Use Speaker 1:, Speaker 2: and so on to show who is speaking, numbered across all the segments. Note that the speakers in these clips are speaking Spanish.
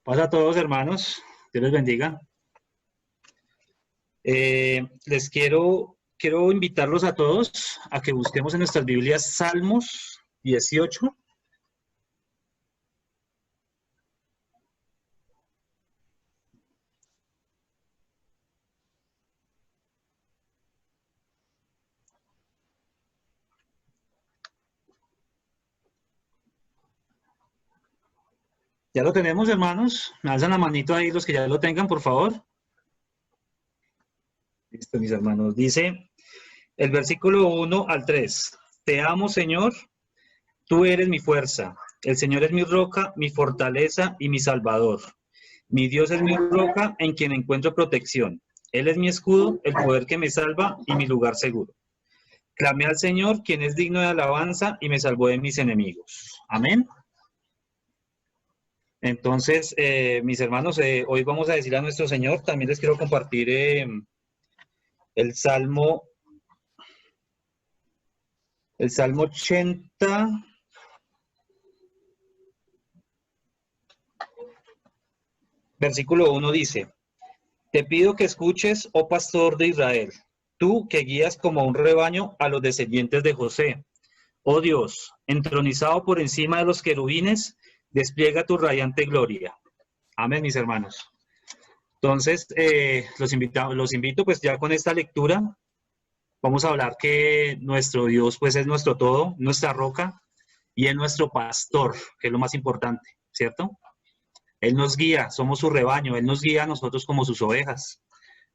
Speaker 1: Paz a todos, hermanos. Dios les bendiga. Les quiero invitarlos a todos a que busquemos en nuestras Biblias Salmos 18. ¿Ya lo tenemos, hermanos? Me alzan la manito ahí los que ya lo tengan, por favor. Listo, mis hermanos. Dice el versículo 1 al 3. Te amo, Señor, tú eres mi fuerza. El Señor es mi roca, mi fortaleza y mi salvador. Mi Dios es mi roca en quien encuentro protección. Él es mi escudo, el poder que me salva y mi lugar seguro. Clamé al Señor, quien es digno de alabanza, y me salvó de mis enemigos. Amén. Entonces, mis hermanos, hoy vamos a decir a nuestro Señor, también les quiero compartir el Salmo 80, versículo 1 dice, te pido que escuches, oh pastor de Israel, tú que guías como un rebaño a los descendientes de José. Oh Dios, entronizado por encima de los querubines, despliega tu radiante gloria. Amén, mis hermanos. Entonces, los invito pues ya con esta lectura. Vamos a hablar que nuestro Dios pues es nuestro todo, nuestra roca, y es nuestro pastor, que es lo más importante, ¿cierto? Él nos guía, somos su rebaño, Él nos guía a nosotros como sus ovejas.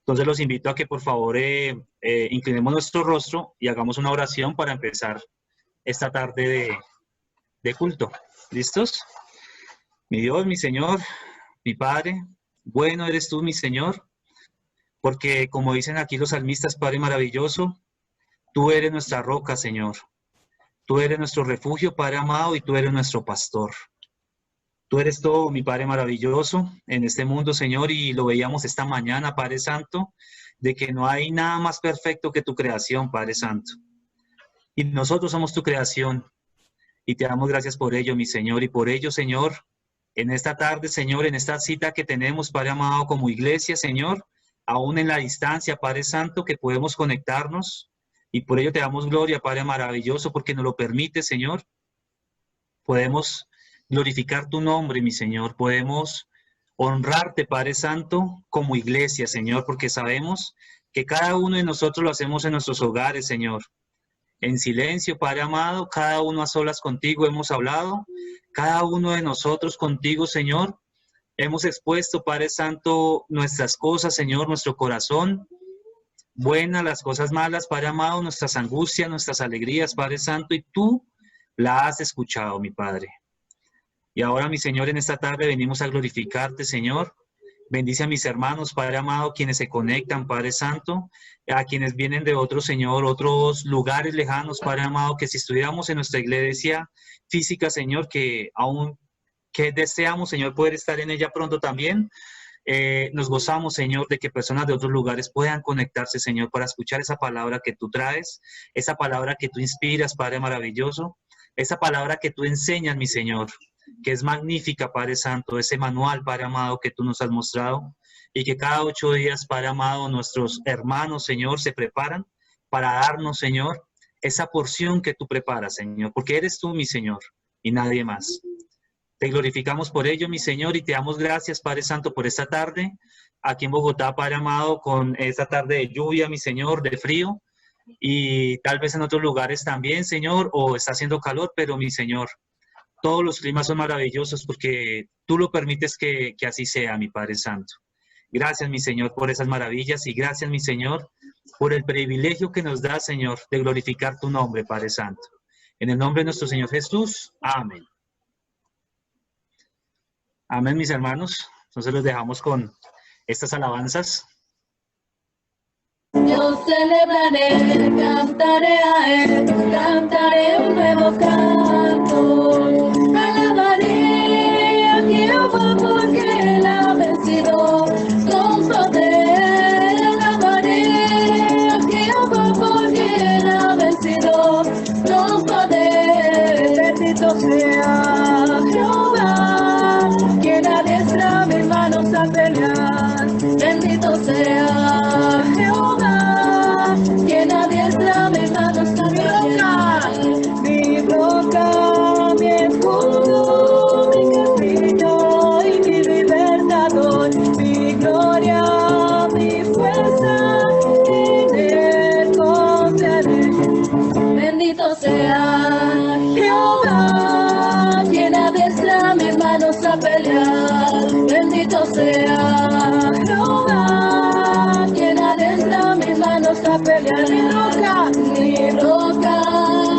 Speaker 1: Entonces los invito a que por favor inclinemos nuestro rostro y hagamos una oración para empezar esta tarde de culto. ¿Listos? Mi Dios, mi Señor, mi Padre, bueno eres tú, mi Señor, porque como dicen aquí los salmistas, Padre maravilloso, tú eres nuestra roca, Señor. Tú eres nuestro refugio, Padre amado, y tú eres nuestro pastor. Tú eres todo, mi Padre maravilloso, en este mundo, Señor, y lo veíamos esta mañana, Padre Santo, de que no hay nada más perfecto que tu creación, Padre Santo. Y nosotros somos tu creación, y te damos gracias por ello, mi Señor, y por ello, Señor, en esta tarde, Señor, en esta cita que tenemos, Padre amado, como iglesia, Señor, aún en la distancia, Padre Santo, que podemos conectarnos, y por ello te damos gloria, Padre maravilloso, porque nos lo permite, Señor. Podemos glorificar tu nombre, mi Señor. Podemos honrarte, Padre Santo, como iglesia, Señor, porque sabemos que cada uno de nosotros lo hacemos en nuestros hogares, Señor. En silencio, Padre amado, cada uno a solas contigo hemos hablado, cada uno de nosotros contigo, Señor, hemos expuesto, Padre Santo, nuestras cosas, Señor, nuestro corazón, buenas, las cosas malas, Padre amado, nuestras angustias, nuestras alegrías, Padre Santo, y tú la has escuchado, mi Padre. Y ahora, mi Señor, en esta tarde venimos a glorificarte, Señor. Bendice a mis hermanos, Padre amado, quienes se conectan, Padre Santo, a quienes vienen de otros, Señor, otros lugares lejanos, Padre amado, que si estuviéramos en nuestra iglesia física, Señor, que aún que deseamos, Señor, poder estar en ella pronto también, nos gozamos, Señor, de que personas de otros lugares puedan conectarse, Señor, para escuchar esa palabra que tú traes, esa palabra que tú inspiras, Padre maravilloso, esa palabra que tú enseñas, mi Señor, que es magnífica, Padre Santo, ese manual, Padre amado, que tú nos has mostrado, y que cada 8 días, Padre amado, nuestros hermanos, Señor, se preparan para darnos, Señor, esa porción que tú preparas, Señor, porque eres tú, mi Señor, y nadie más. Te glorificamos por ello, mi Señor, y te damos gracias, Padre Santo, por esta tarde, aquí en Bogotá, Padre amado, con esta tarde de lluvia, mi Señor, de frío, y tal vez en otros lugares también, Señor, o está haciendo calor, pero mi Señor, todos los climas son maravillosos porque tú lo permites que así sea, mi Padre Santo. Gracias, mi Señor, por esas maravillas, y gracias, mi Señor, por el privilegio que nos da, Señor, de glorificar tu nombre, Padre Santo. En el nombre de nuestro Señor Jesús, amén. Amén, mis hermanos. Entonces los dejamos con estas alabanzas.
Speaker 2: Yo celebraré, cantaré a Él, cantaré un nuevo canto. Alabaré a Jehová porque Él ha vencido con poder. Alabaré a Jehová porque Él ha vencido con poder. Bendito sea Jehová, quien adiestra sea Jehová, quien adiestra mis manos a pelear. Bendito sea Jehová, quien adiestra mis manos a pelear. Mi roca,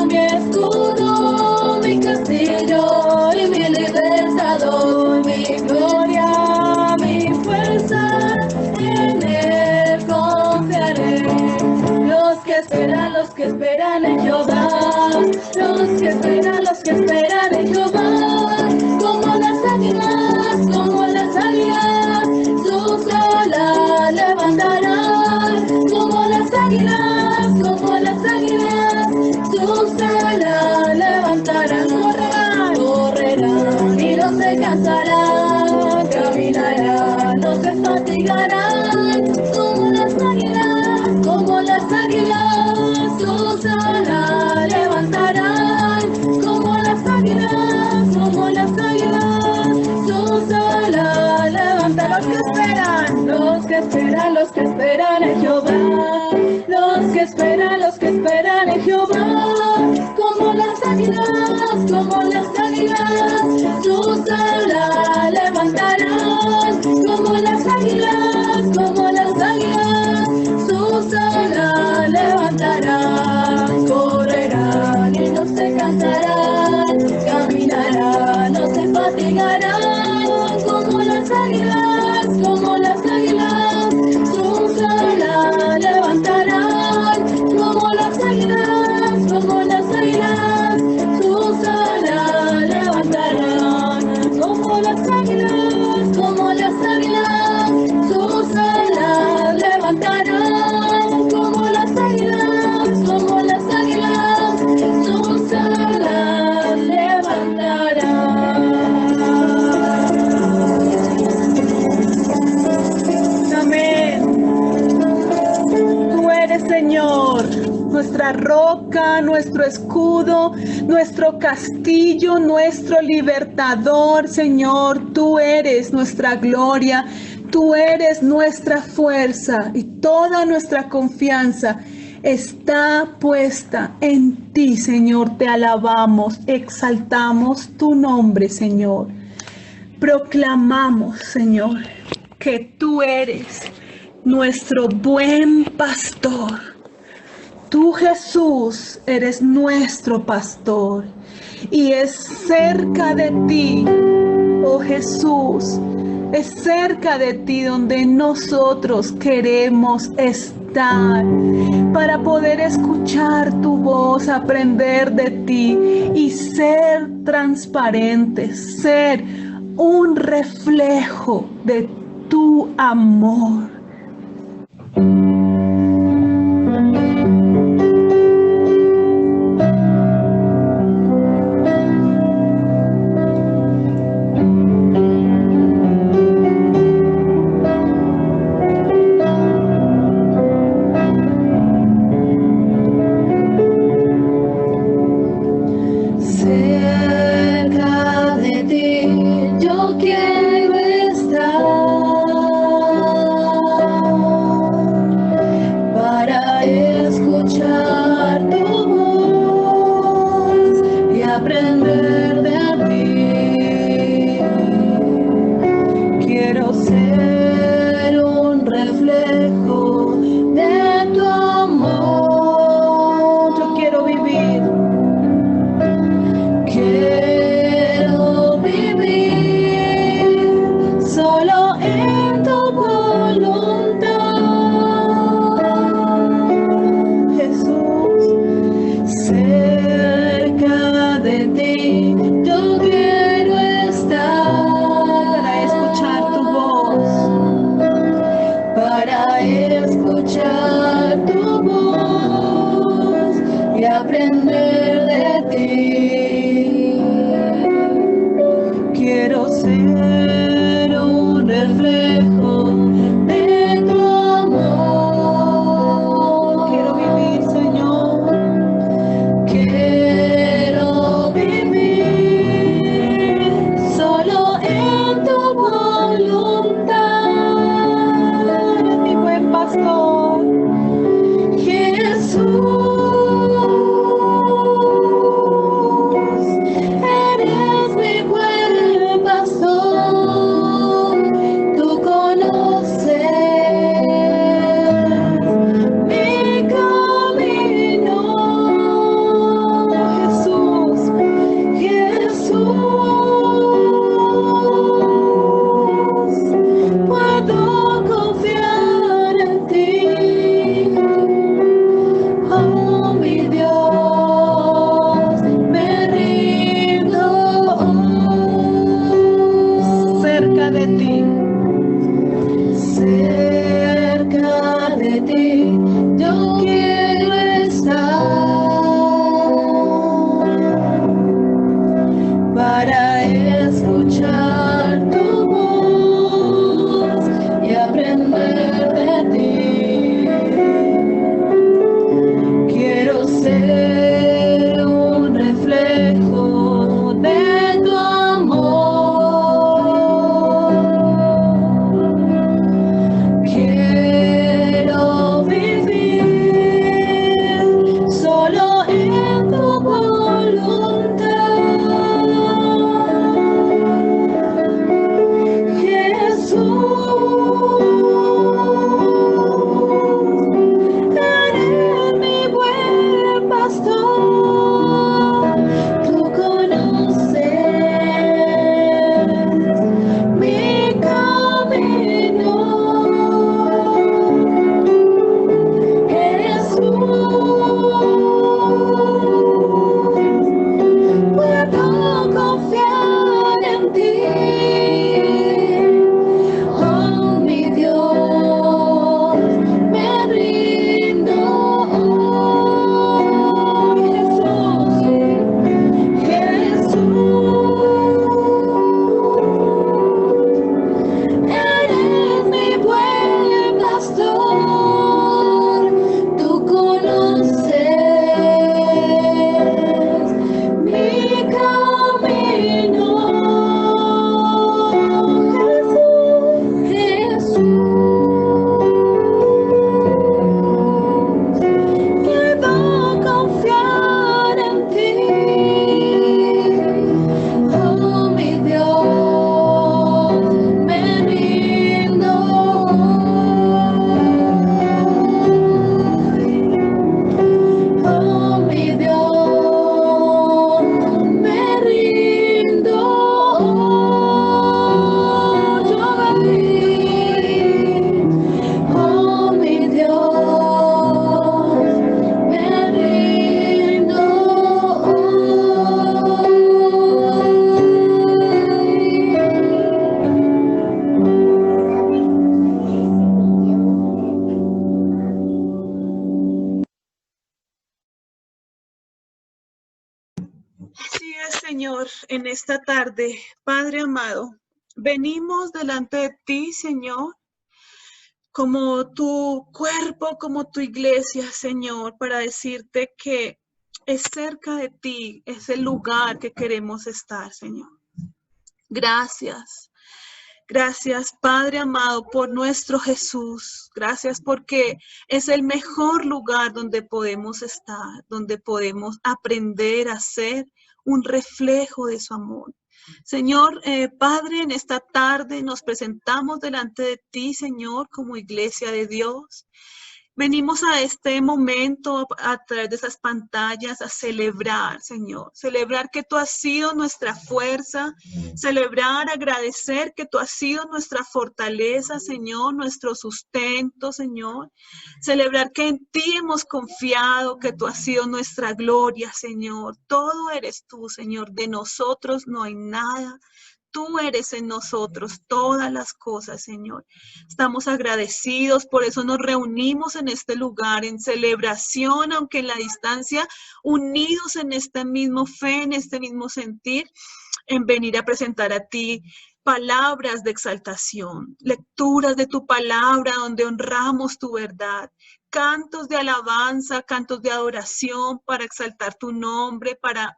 Speaker 2: mi escudo, mi castillo y mi libertador, mi gloria, mi fuerza, en él confiaré. Los que esperan en Jehová, los que esperan en Jehová, como las águilas, sus alas levantarán, como las águilas, sus alas levantarán, correrán y no se cansarán, caminarán, no se fatigarán, como las águilas, sus alas levantarán, como las águilas, sus alas levantarán. Los que esperan en Jehová, los que esperan en Jehová, como las águilas, sus alas levantarán, como las águilas, sus alas levantarán, correrán y no se cansarán, caminarán, no se fatigarán, como las águilas, sus alas levantarán, como las águilas, sus alas levantarán, como las águilas, sus alas levantarán, como las águilas, sus alas levantarán. Amén. Tú eres, Señor, nuestra roca, nuestro escudo, nuestro castillo, nuestro libertador, Señor. Tú eres nuestra gloria, tú eres nuestra fuerza y toda nuestra confianza está puesta en ti, Señor. Te alabamos, exaltamos tu nombre, Señor. Proclamamos, Señor, que tú eres nuestro buen pastor. Tú, Jesús, eres nuestro pastor y es cerca de ti, oh Jesús, es cerca de ti donde nosotros queremos estar para poder escuchar tu voz, aprender de ti y ser transparentes, ser un reflejo de tu amor. Cerca de ti yo quiero estar. ser un reflejo de tu amor. Quiero vivir solo en tu voluntad. Eres mi buen pastor, tú conoces mi camino. Jesús, puedo confiar en ti. Oh, mi Dios, me rindo. Jesús, eres mi buen pastor, tú conoces mi camino. Puedo confiar en ti. Oh, mi Dios, me rindo. Oh, mi Dios, me rindo. Yo me oh, mi Dios, me rindo.
Speaker 3: Así es, Señor, en esta tarde, Padre amado, venimos delante de ti, Señor, como tu cuerpo, como tu iglesia, Señor, para decirte que es cerca de ti, es el lugar que queremos estar, Señor. Gracias. Gracias, Padre amado, por nuestro Jesús. Gracias porque es el mejor lugar donde podemos estar, donde podemos aprender a ser un reflejo de su amor. Señor, Padre, en esta tarde nos presentamos delante de ti, Señor, como iglesia de Dios. Venimos a este momento a través de esas pantallas a celebrar, Señor. Celebrar que tú has sido nuestra fuerza. Celebrar, agradecer que tú has sido nuestra fortaleza, Señor, nuestro sustento, Señor. Celebrar que en ti hemos confiado, que tú has sido nuestra gloria, Señor. Todo eres tú, Señor. De nosotros no hay nada. Tú eres en nosotros todas las cosas, Señor. Estamos agradecidos, por eso nos reunimos en este lugar en celebración, aunque en la distancia, unidos en esta misma fe, en este mismo sentir, en venir a presentar a ti palabras de exaltación, lecturas de tu palabra donde honramos tu verdad, cantos de alabanza, cantos de adoración para exaltar tu nombre, para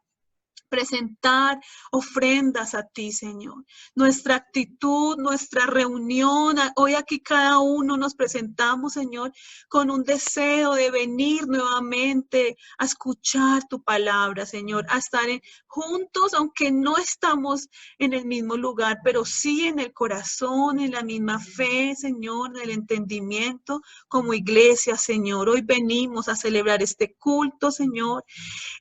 Speaker 3: presentar ofrendas a ti, Señor. Nuestra actitud, nuestra reunión, hoy aquí cada uno nos presentamos, Señor, con un deseo de venir nuevamente a escuchar tu palabra, Señor, a estar juntos, aunque no estamos en el mismo lugar, pero sí en el corazón, en la misma fe, Señor, en el entendimiento como iglesia, Señor. Hoy venimos a celebrar este culto, Señor,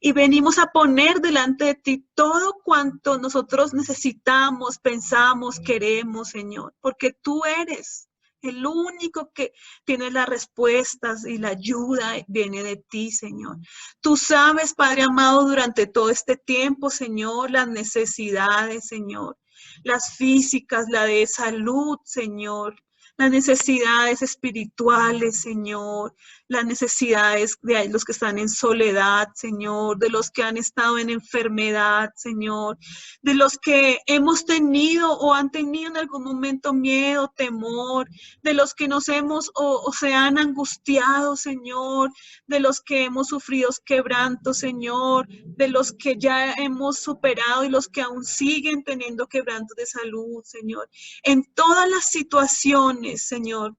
Speaker 3: y venimos a poner delante de ti todo cuanto nosotros necesitamos, pensamos, queremos, Señor, porque tú eres el único que tiene las respuestas y la ayuda viene de ti, Señor. Tú sabes, Padre amado, durante todo este tiempo, Señor, las necesidades, Señor, las físicas, la de salud, Señor, las necesidades espirituales, Señor, las necesidades de los que están en soledad, Señor, de los que han estado en enfermedad, Señor, de los que hemos tenido o han tenido en algún momento miedo, temor, de los que nos hemos o se han angustiado, Señor, de los que hemos sufrido quebranto, Señor, de los que ya hemos superado y los que aún siguen teniendo quebranto de salud, Señor. En todas las situaciones, Señor,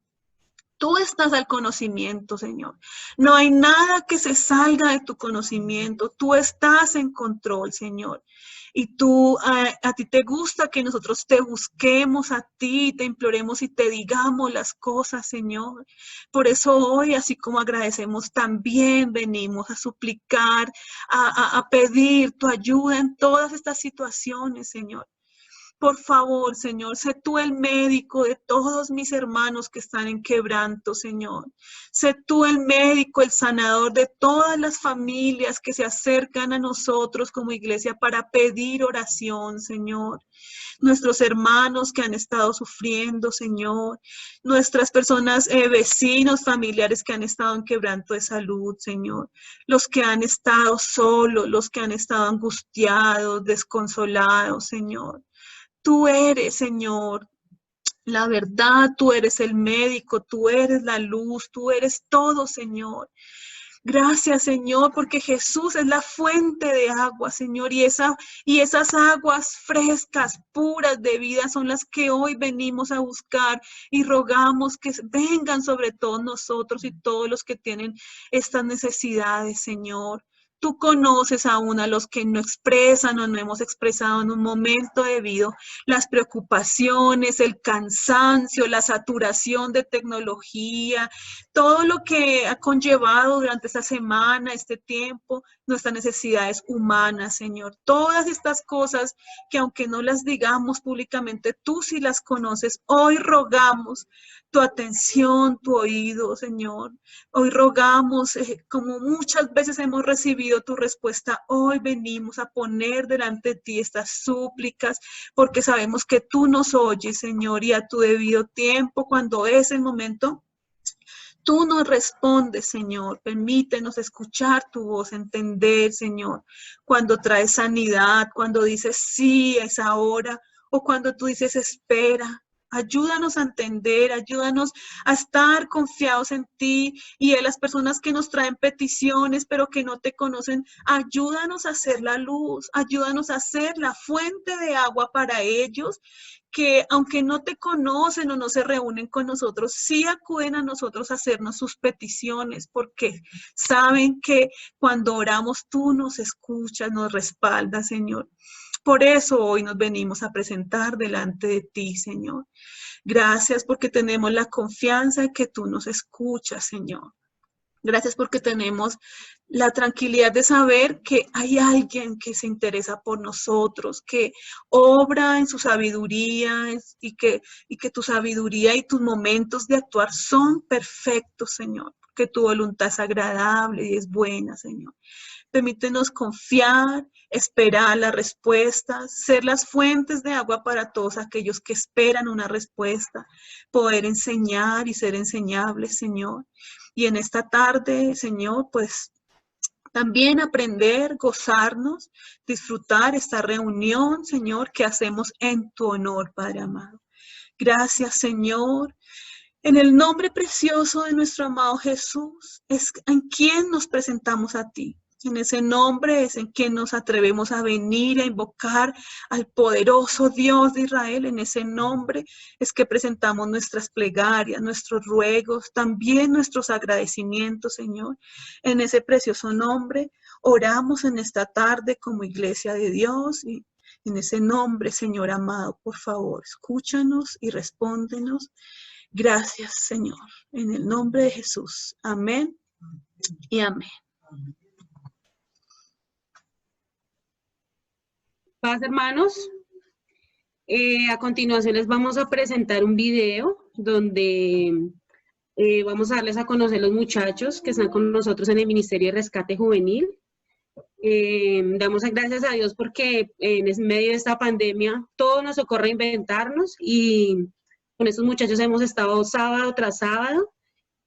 Speaker 3: tú estás al conocimiento, Señor. No hay nada que se salga de tu conocimiento. Tú estás en control, Señor. Y tú, a ti te gusta que nosotros te busquemos a ti, te imploremos y te digamos las cosas, Señor. Por eso hoy, así como agradecemos, también venimos a suplicar, a pedir tu ayuda en todas estas situaciones, Señor. Por favor, Señor, sé tú el médico de todos mis hermanos que están en quebranto, Señor. Sé tú el médico, el sanador de todas las familias que se acercan a nosotros como iglesia para pedir oración, Señor. Nuestros hermanos que han estado sufriendo, Señor. Nuestras personas, vecinos, familiares que han estado en quebranto de salud, Señor. Los que han estado solos, los que han estado angustiados, desconsolados, Señor. Tú eres, Señor, la verdad, tú eres el médico, tú eres la luz, tú eres todo, Señor. Gracias, Señor, porque Jesús es la fuente de agua, Señor, y esas aguas frescas, puras de vida son las que hoy venimos a buscar y rogamos que vengan sobre todos nosotros y todos los que tienen estas necesidades, Señor. Tú conoces aún a los que no expresan o no hemos expresado en un momento debido, las preocupaciones, el cansancio, la saturación de tecnología, todo lo que ha conllevado durante esta semana, este tiempo, nuestras necesidades humanas, Señor. Todas estas cosas que aunque no las digamos públicamente, tú sí las conoces. Hoy rogamos tu atención, tu oído, Señor. Hoy rogamos, como muchas veces hemos recibido tu respuesta, hoy venimos a poner delante de ti estas súplicas, porque sabemos que tú nos oyes, Señor, y a tu debido tiempo, cuando es el momento, tú nos respondes, Señor. Permítenos escuchar tu voz, entender, Señor, cuando traes sanidad, cuando dices sí, es ahora, o cuando tú dices espera. Ayúdanos a entender, ayúdanos a estar confiados en ti y en las personas que nos traen peticiones pero que no te conocen. Ayúdanos a hacer la luz, ayúdanos a ser la fuente de agua para ellos que aunque no te conocen o no se reúnen con nosotros, sí acuden a nosotros a hacernos sus peticiones porque saben que cuando oramos tú nos escuchas, nos respaldas, Señor. Por eso hoy nos venimos a presentar delante de ti, Señor. Gracias porque tenemos la confianza de que tú nos escuchas, Señor. Gracias porque tenemos la tranquilidad de saber que hay alguien que se interesa por nosotros, que obra en su sabiduría y que tu sabiduría y tus momentos de actuar son perfectos, Señor, porque tu voluntad es agradable y es buena, Señor. Permítenos confiar, esperar las respuestas, ser las fuentes de agua para todos aquellos que esperan una respuesta, poder enseñar y ser enseñables, Señor. Y en esta tarde, Señor, pues también aprender, gozarnos, disfrutar esta reunión, Señor, que hacemos en tu honor, Padre amado. Gracias, Señor. En el nombre precioso de nuestro amado Jesús, es en quien nos presentamos a ti. En ese nombre es en quien nos atrevemos a venir a invocar al poderoso Dios de Israel. En ese nombre es que presentamos nuestras plegarias, nuestros ruegos, también nuestros agradecimientos, Señor. En ese precioso nombre oramos en esta tarde como iglesia de Dios y en ese nombre, Señor amado, por favor, escúchanos y respóndenos. Gracias, Señor. En el nombre de Jesús. Amén y amén.
Speaker 4: Paz, hermanos. A continuación les vamos a presentar un video donde vamos a darles a conocer los muchachos que están con nosotros en el Ministerio de Rescate Juvenil. Damos gracias a Dios porque en medio de esta pandemia todo nos ocurre inventarnos y con estos muchachos hemos estado sábado tras sábado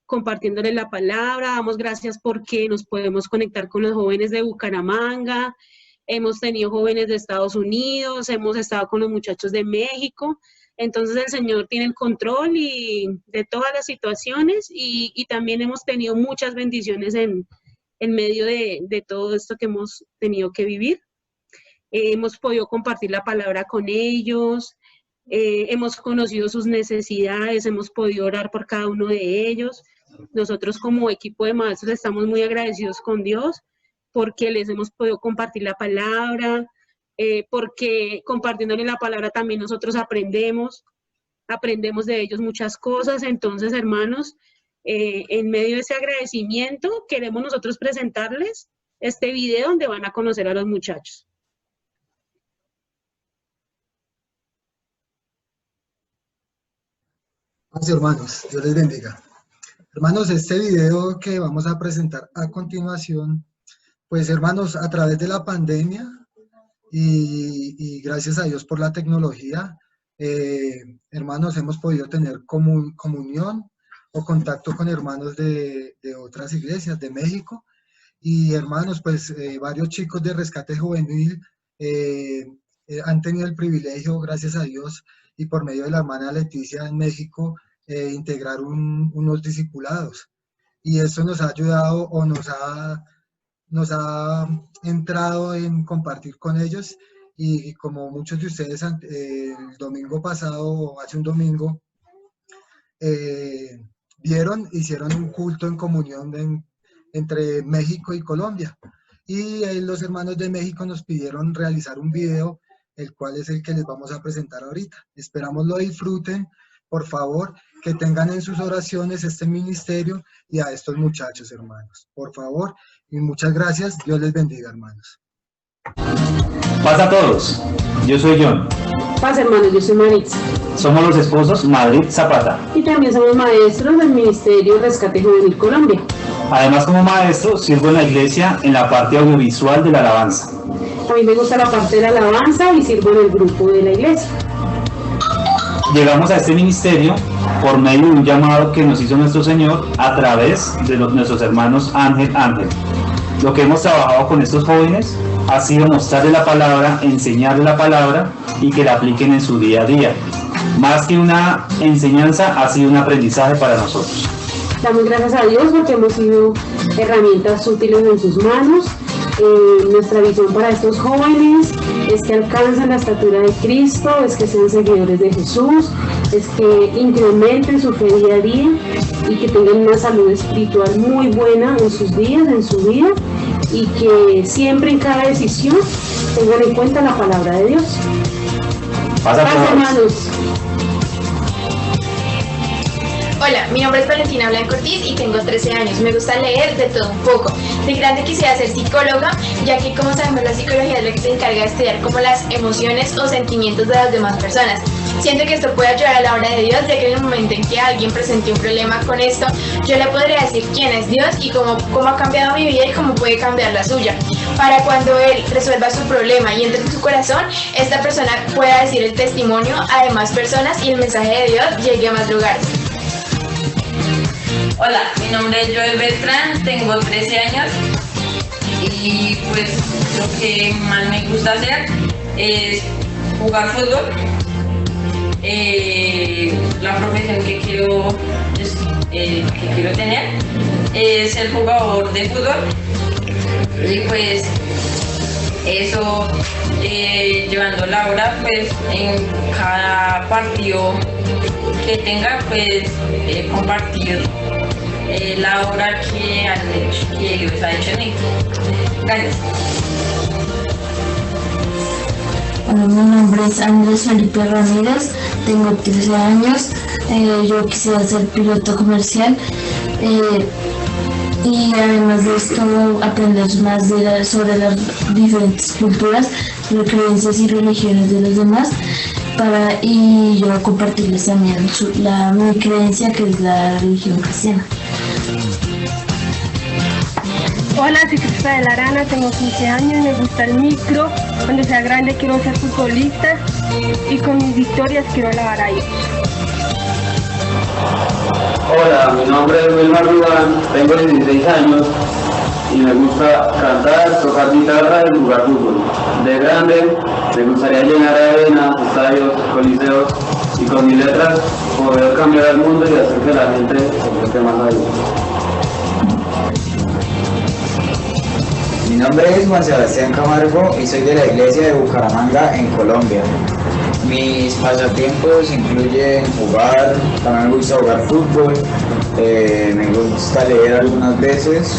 Speaker 4: compartiéndoles la palabra. Damos gracias porque nos podemos conectar con los jóvenes de Bucaramanga, hemos tenido jóvenes de Estados Unidos, hemos estado con los muchachos de México. Entonces el Señor tiene el control de todas las situaciones y también hemos tenido muchas bendiciones en medio de todo esto que hemos tenido que vivir. Hemos podido compartir la palabra con ellos, hemos conocido sus necesidades, hemos podido orar por cada uno de ellos. Nosotros como equipo de maestros estamos muy agradecidos con Dios porque les hemos podido compartir la palabra, porque compartiéndole la palabra también nosotros aprendemos de ellos muchas cosas. Entonces, hermanos, en medio de ese agradecimiento queremos nosotros presentarles este video donde van a conocer a los muchachos.
Speaker 5: Gracias, hermanos, Dios les bendiga. Hermanos, este video que vamos a presentar a continuación, pues hermanos, a través de la pandemia y gracias a Dios por la tecnología, hermanos, hemos podido tener comunión o contacto con hermanos de otras iglesias de México. Y hermanos, pues varios chicos de Rescate Juvenil han tenido el privilegio, gracias a Dios, y por medio de la hermana Leticia en México, integrar unos discipulados. Y eso nos ha ayudado o nos ha entrado en compartir con ellos. Y como muchos de ustedes el domingo pasado, hace un domingo, hicieron un culto en comunión entre México y Colombia. Y los hermanos de México nos pidieron realizar un video, el cual es el que les vamos a presentar ahorita. Esperamos lo disfruten, por favor, que tengan en sus oraciones este ministerio y a estos muchachos, hermanos. Por favor, y muchas gracias. Dios les bendiga, hermanos.
Speaker 1: Paz a todos, yo soy John.
Speaker 4: Paz, hermanos, yo soy Maritza.
Speaker 1: Somos los esposos Madrid Zapata.
Speaker 4: Y también somos maestros del Ministerio Rescate Juvenil Colombia.
Speaker 1: Además, como maestro, sirvo en la iglesia en la parte audiovisual de la alabanza.
Speaker 4: A mí me gusta la parte de la alabanza y sirvo en el grupo de la iglesia.
Speaker 1: Llegamos a este ministerio por medio de un llamado que nos hizo nuestro Señor a través de nuestros hermanos Ángel. Lo que hemos trabajado con estos jóvenes ha sido mostrarles la palabra, enseñarles la palabra y que la apliquen en su día a día. Más que una enseñanza, ha sido un aprendizaje para nosotros.
Speaker 4: Damos gracias a Dios porque hemos sido herramientas útiles en sus manos. Nuestra visión para estos jóvenes es que alcancen la estatura de Cristo, es que sean seguidores de Jesús, es que incrementen su fe día a día y que tengan una salud espiritual muy buena en sus días, en su vida, y que siempre en cada decisión tengan en cuenta la palabra de Dios. Paz, hermanos.
Speaker 6: Hola, mi nombre es Valentina Blanco Ortiz y tengo 13 años. Me gusta leer de todo un poco. De grande quisiera ser psicóloga, ya que como sabemos la psicología es lo que se encarga de estudiar como las emociones o sentimientos de las demás personas. Siento que esto puede ayudar a la obra de Dios, ya que en el momento en que alguien presente un problema con esto, yo le podría decir quién es Dios y cómo ha cambiado mi vida y cómo puede cambiar la suya. Para cuando Él resuelva su problema y entre en su corazón, esta persona pueda decir el testimonio a demás personas y el mensaje de Dios llegue a más lugares.
Speaker 7: Hola, mi nombre es Joel Beltrán, tengo 13 años y pues lo que más me gusta hacer es jugar fútbol. La profesión que quiero tener es ser jugador de fútbol y pues eso llevando la hora pues en cada partido que tenga pues compartir la obra que Dios ha hecho en mí. Gracias.
Speaker 8: Hola, mi nombre es Andrés Felipe Ramírez, tengo 13 años, yo quisiera ser piloto comercial y además de esto aprender más sobre las diferentes culturas, creencias y religiones de los demás y yo compartirles también mi creencia, que es la religión cristiana.
Speaker 9: Hola, soy Cristina de la Arana, tengo 15 años, me gusta el micro. Cuando sea grande quiero ser futbolista y con mis victorias quiero alabar a Dios.
Speaker 10: Hola, mi nombre es Wilmar Rubán, tengo 16 años y me gusta cantar, tocar guitarra y jugar fútbol. De grande me gustaría llenar arenas, estadios, coliseos y con mis letras poder cambiar el mundo y hacer que la gente se enfoque más ahí.
Speaker 11: Mi nombre es Juan Sebastián Camargo y soy de la iglesia de Bucaramanga en Colombia. Mis pasatiempos incluyen jugar, también me gusta jugar fútbol, me gusta leer algunas veces,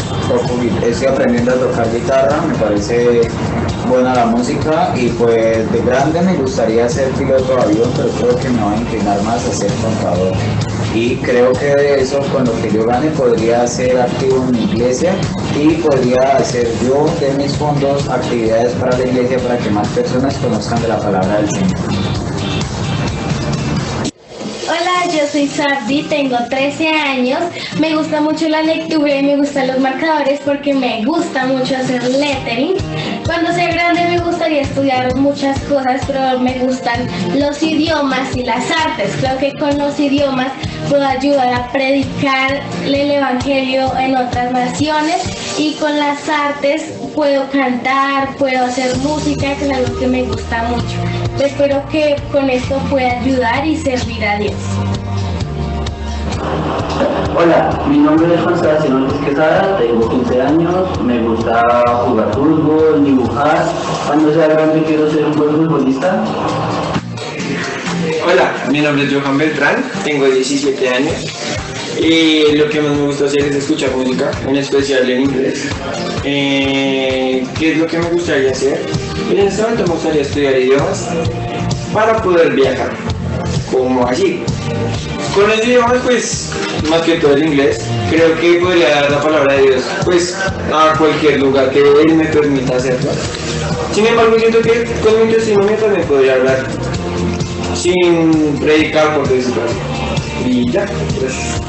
Speaker 11: estoy aprendiendo a tocar guitarra, me parece buena la música y pues de grande me gustaría ser piloto de avión, pero creo que me voy a inclinar más a ser contador. Y creo que de eso, con lo que yo gane, podría ser activo en mi iglesia y podría hacer yo de mis fondos actividades para la iglesia para que más personas conozcan de la palabra del Señor.
Speaker 12: Hola, yo soy Sardi, tengo 13 años, me gusta mucho la lectura y me gustan los marcadores porque me gusta mucho hacer lettering. Cuando sea grande me gustaría estudiar muchas cosas, pero me gustan los idiomas y las artes. Creo que con los idiomas puedo ayudar a predicar el evangelio en otras naciones y con las artes puedo cantar, puedo hacer música, que es algo que me gusta mucho. Espero que con esto pueda ayudar y servir a Dios.
Speaker 10: Hola, mi nombre es Juan Sebastián Quesada, tengo 15 años, me gusta jugar fútbol, dibujar. Cuando sea grande quiero ser un buen futbolista.
Speaker 13: Hola, mi nombre es Johan Beltrán, tengo 17 años y lo que más me gusta hacer es escuchar música, en especial en inglés. ¿Qué es lo que me gustaría hacer? En este momento me gustaría estudiar idiomas para poder viajar, como allí. Con los idiomas, pues, más que todo el inglés, creo que podría dar la palabra de Dios, pues, a cualquier lugar que Él me permita hacerlo. Sin embargo, siento que con mi testimonio también podría hablar sin predicar, por decirlo así. Y ya, gracias.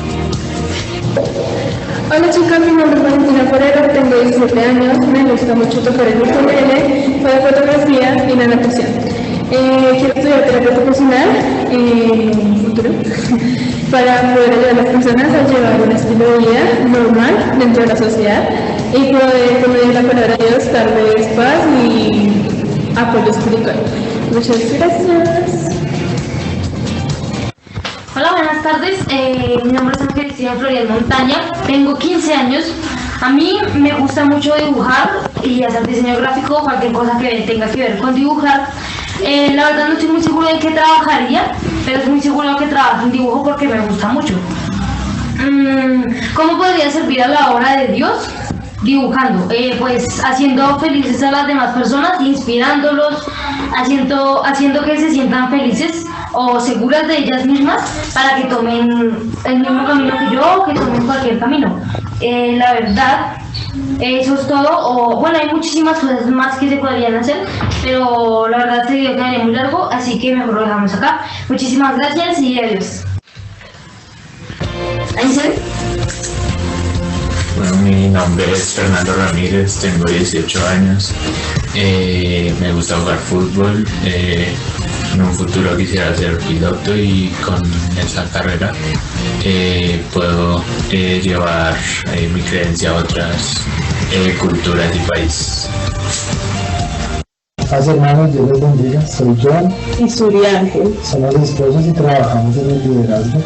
Speaker 9: Hola chicos, mi nombre es Valentina Forero, tengo 17 años, me gusta mucho tocar el ukelele, para fotografía y la natación. Quiero estudiar terapia ocupacional en un futuro para poder ayudar a las personas a llevar un estilo de vida normal dentro de la sociedad y poder, por medio de la palabra de Dios, darles paz y apoyo espiritual. Muchas gracias.
Speaker 14: Hola, buenas tardes. Mi nombre es Ana Cristina Florial Montaña, tengo 15 años. A mí me gusta mucho dibujar y hacer diseño gráfico, cualquier cosa que tenga que ver con dibujar. La verdad no estoy muy segura de qué trabajaría, pero estoy muy segura de que trabajo en dibujo porque me gusta mucho. ¿Cómo podría servir a la obra de Dios? Dibujando, pues haciendo felices a las demás personas, inspirándolos, haciendo que se sientan felices o seguras de ellas mismas para que tomen el mismo camino que yo o que tomen cualquier camino. La verdad, eso es todo. O, bueno, hay muchísimas cosas más que se podrían hacer, pero la verdad este video quedaría muy largo, así que mejor lo dejamos acá. Muchísimas gracias y adiós.
Speaker 15: Bueno, mi nombre es Fernando Ramírez, tengo 18 años, me gusta jugar fútbol, en un futuro quisiera ser piloto y con esa carrera puedo llevar mi creencia a otras culturas y países.
Speaker 5: Paz hermanos, Dios les bendiga, soy John
Speaker 16: y Suri Ángel.
Speaker 5: Somos esposos y trabajamos en el liderazgo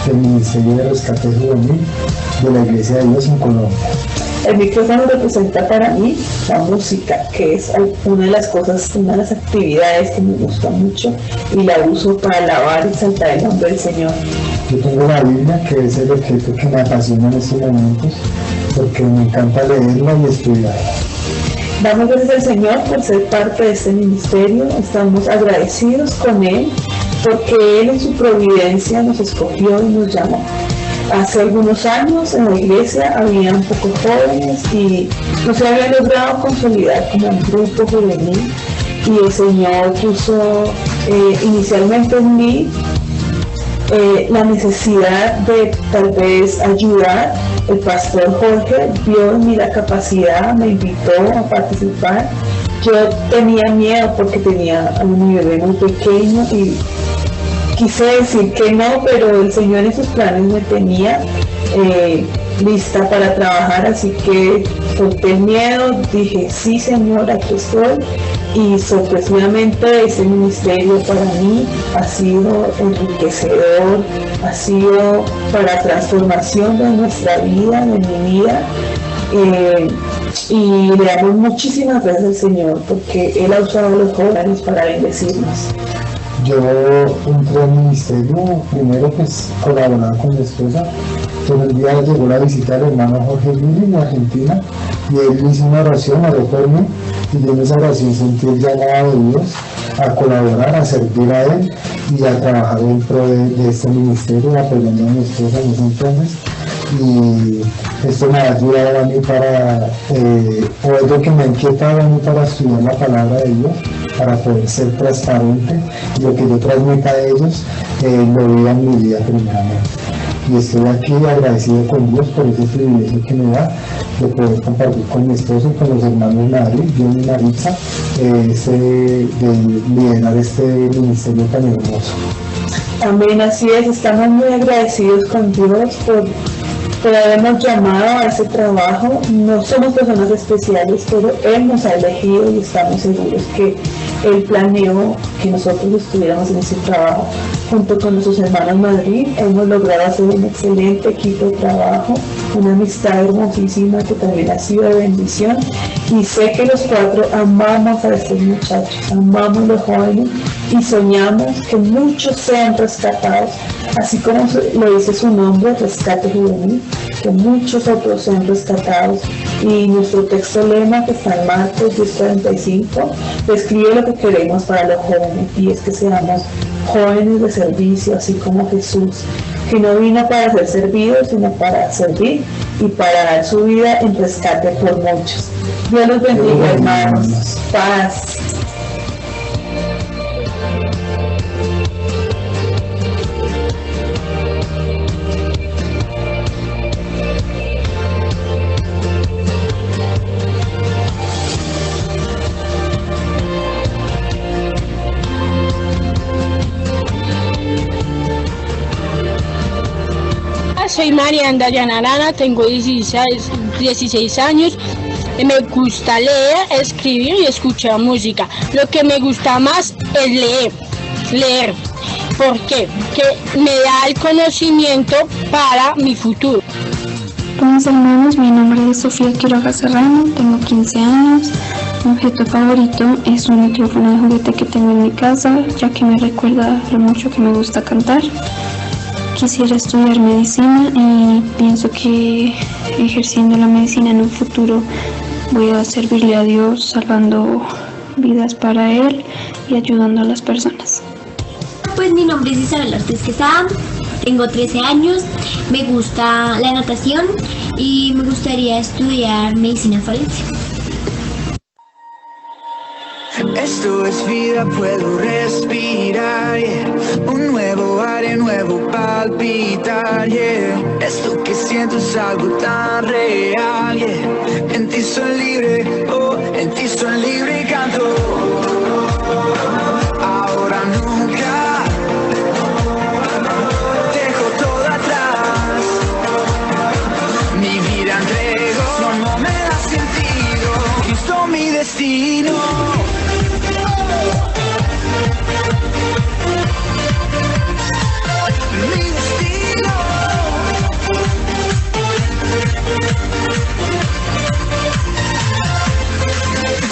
Speaker 5: del Ministerio de Rescate Juvenil de la Iglesia de Dios en Colombia.
Speaker 16: El micrófono representa para mí la música, que es una de las cosas, una de las actividades que me gusta mucho y la uso para alabar y exaltar el nombre del Señor.
Speaker 5: Yo tengo la Biblia, que es el objeto que me apasiona en estos momentos, porque me encanta leerla y estudiarla.
Speaker 16: Damos gracias al Señor por ser parte de este ministerio, estamos agradecidos con Él, porque Él en su providencia nos escogió y nos llamó. Hace algunos años en la iglesia habían pocos jóvenes y no se había logrado consolidar como un grupo juvenil, y el Señor puso inicialmente en mí la necesidad de tal vez ayudar. El pastor Jorge vio en mí la capacidad, me invitó a participar. Yo tenía miedo porque tenía a mi bebé muy pequeño y quise decir que no, pero el Señor en sus planes me tenía lista para trabajar, así que solté el miedo, dije sí Señor, aquí estoy, y sorpresivamente ese ministerio para mí ha sido enriquecedor, ha sido para transformación de nuestra vida, de mi vida, y le damos muchísimas gracias al Señor porque Él ha usado a los jóvenes para bendecirnos.
Speaker 5: Yo entré al ministerio, primero pues colaboraba con mi esposa, pero el día llegó la visita del hermano Jorge Lili de Argentina y él hizo una oración, oró por mí, y yo en esa oración sentí el llamado de Dios a colaborar, a servir a Él y a trabajar en pro de este ministerio, apoyando a mi esposa en ese entonces. Y esto me ha ayudado a mí para, o es lo que me ha inquietado a mí para estudiar la palabra de Dios, para poder ser transparente, y lo que yo transmita a ellos lo viva en mi vida primeramente. Y estoy aquí agradecido con Dios por ese privilegio que me da de poder compartir con mi esposo y con los hermanos Madrid, John y Maritza, de liderar este ministerio tan hermoso.
Speaker 16: Amén, así es, estamos muy agradecidos con Dios por habernos llamado a ese trabajo. No somos personas especiales, pero Él nos ha elegido y estamos seguros que Él planeó que nosotros estuviéramos en ese trabajo. Junto con nuestros hermanos Madrid hemos logrado hacer un excelente equipo de trabajo, una amistad hermosísima que también ha sido de bendición, y sé que los cuatro amamos a estos muchachos, amamos a los jóvenes y soñamos que muchos sean rescatados, así como lo dice su nombre, Rescate Juvenil, que muchos otros sean rescatados. Y nuestro texto lema, que está en Marcos 10:45, describe lo que queremos para los jóvenes, y es que seamos jóvenes de servicio, así como Jesús, que no vino para ser servido, sino para servir y para dar su vida en rescate por muchos. Dios los bendiga, hermanos. Paz.
Speaker 17: Soy Mariana Dayana Arana, tengo 16 años, me gusta leer, escribir y escuchar música. Lo que me gusta más es leer. ¿Por qué? Que me da el conocimiento para mi futuro.
Speaker 18: Buenos hermanos, mi nombre es Sofía Quiroga Serrano, tengo 15 años. Mi objeto favorito es un micrófono de juguete que tengo en mi casa, ya que me recuerda lo mucho que me gusta cantar. Quisiera estudiar medicina y pienso que ejerciendo la medicina en un futuro voy a servirle a Dios, salvando vidas para Él y ayudando a las personas.
Speaker 19: Pues mi nombre es Isabel Ortiz Quesada, tengo 13 años, me gusta la natación y me gustaría estudiar medicina forense.
Speaker 20: Esto es vida, puedo respirar, yeah. Un nuevo aire, nuevo palpitar, yeah. Esto que siento es algo tan real, yeah. En ti soy libre, oh, en ti soy libre y canto. Ahora nunca dejo todo atrás. Mi vida entrego, no me da sentido. Cristo mi destino.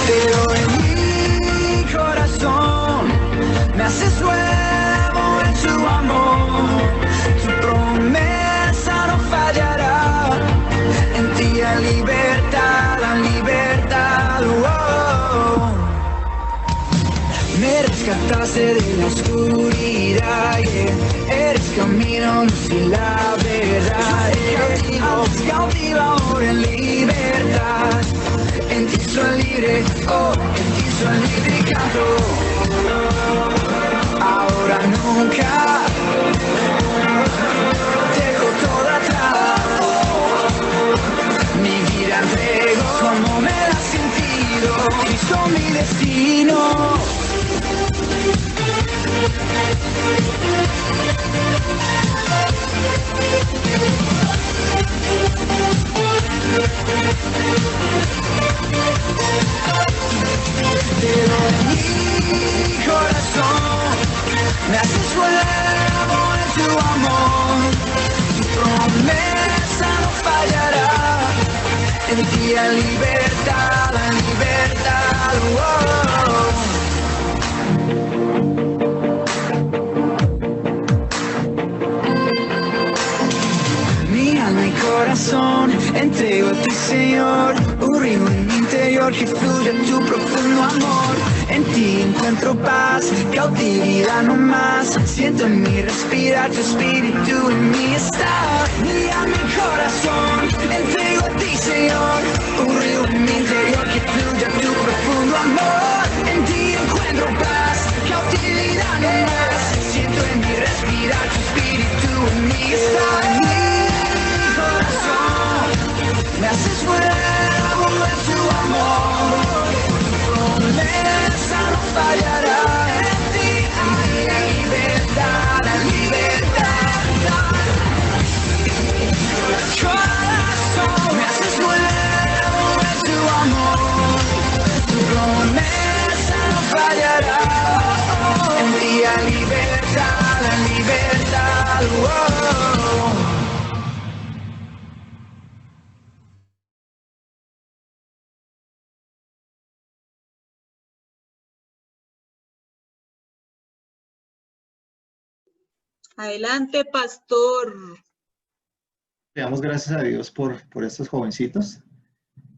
Speaker 20: Pero en mi corazón me haces nuevo en tu amor. Tu promesa no fallará. En ti hay libertad, oh. Me rescataste de la oscuridad, yeah. Eres camino, luz y la verdad, yeah. Cautivador en libertad. En ti soy libre, oh, en ti soy libre y canto. Ahora nunca dejo todo atrás. Mi vida entrego, como me da sentido. Cristo mi destino. Te doy mi corazón, me haces nuevo en tu amor, tu promesa no fallará, en ti hay libertad, Mi alma y corazón entrego a ti, Señor, un río en mi interior que fluye en tu profundo amor. En ti encuentro paz, cautividad no más. Siento en mí respirar tu espíritu, en mí está. Mi alma y corazón entrego a ti, Señor, un río en mi interior que fluye en tu profundo amor. En ti encuentro paz, cautividad no más. Siento en mí respirar tu espíritu, en mí está. Me haces nuevo en tu amor, tu promesa no fallará, en ti hay libertad, Corazón, me haces nuevo en tu amor, tu promesa no fallará, en ti hay libertad,
Speaker 3: Adelante, pastor.
Speaker 21: Le damos gracias a Dios por estos jovencitos,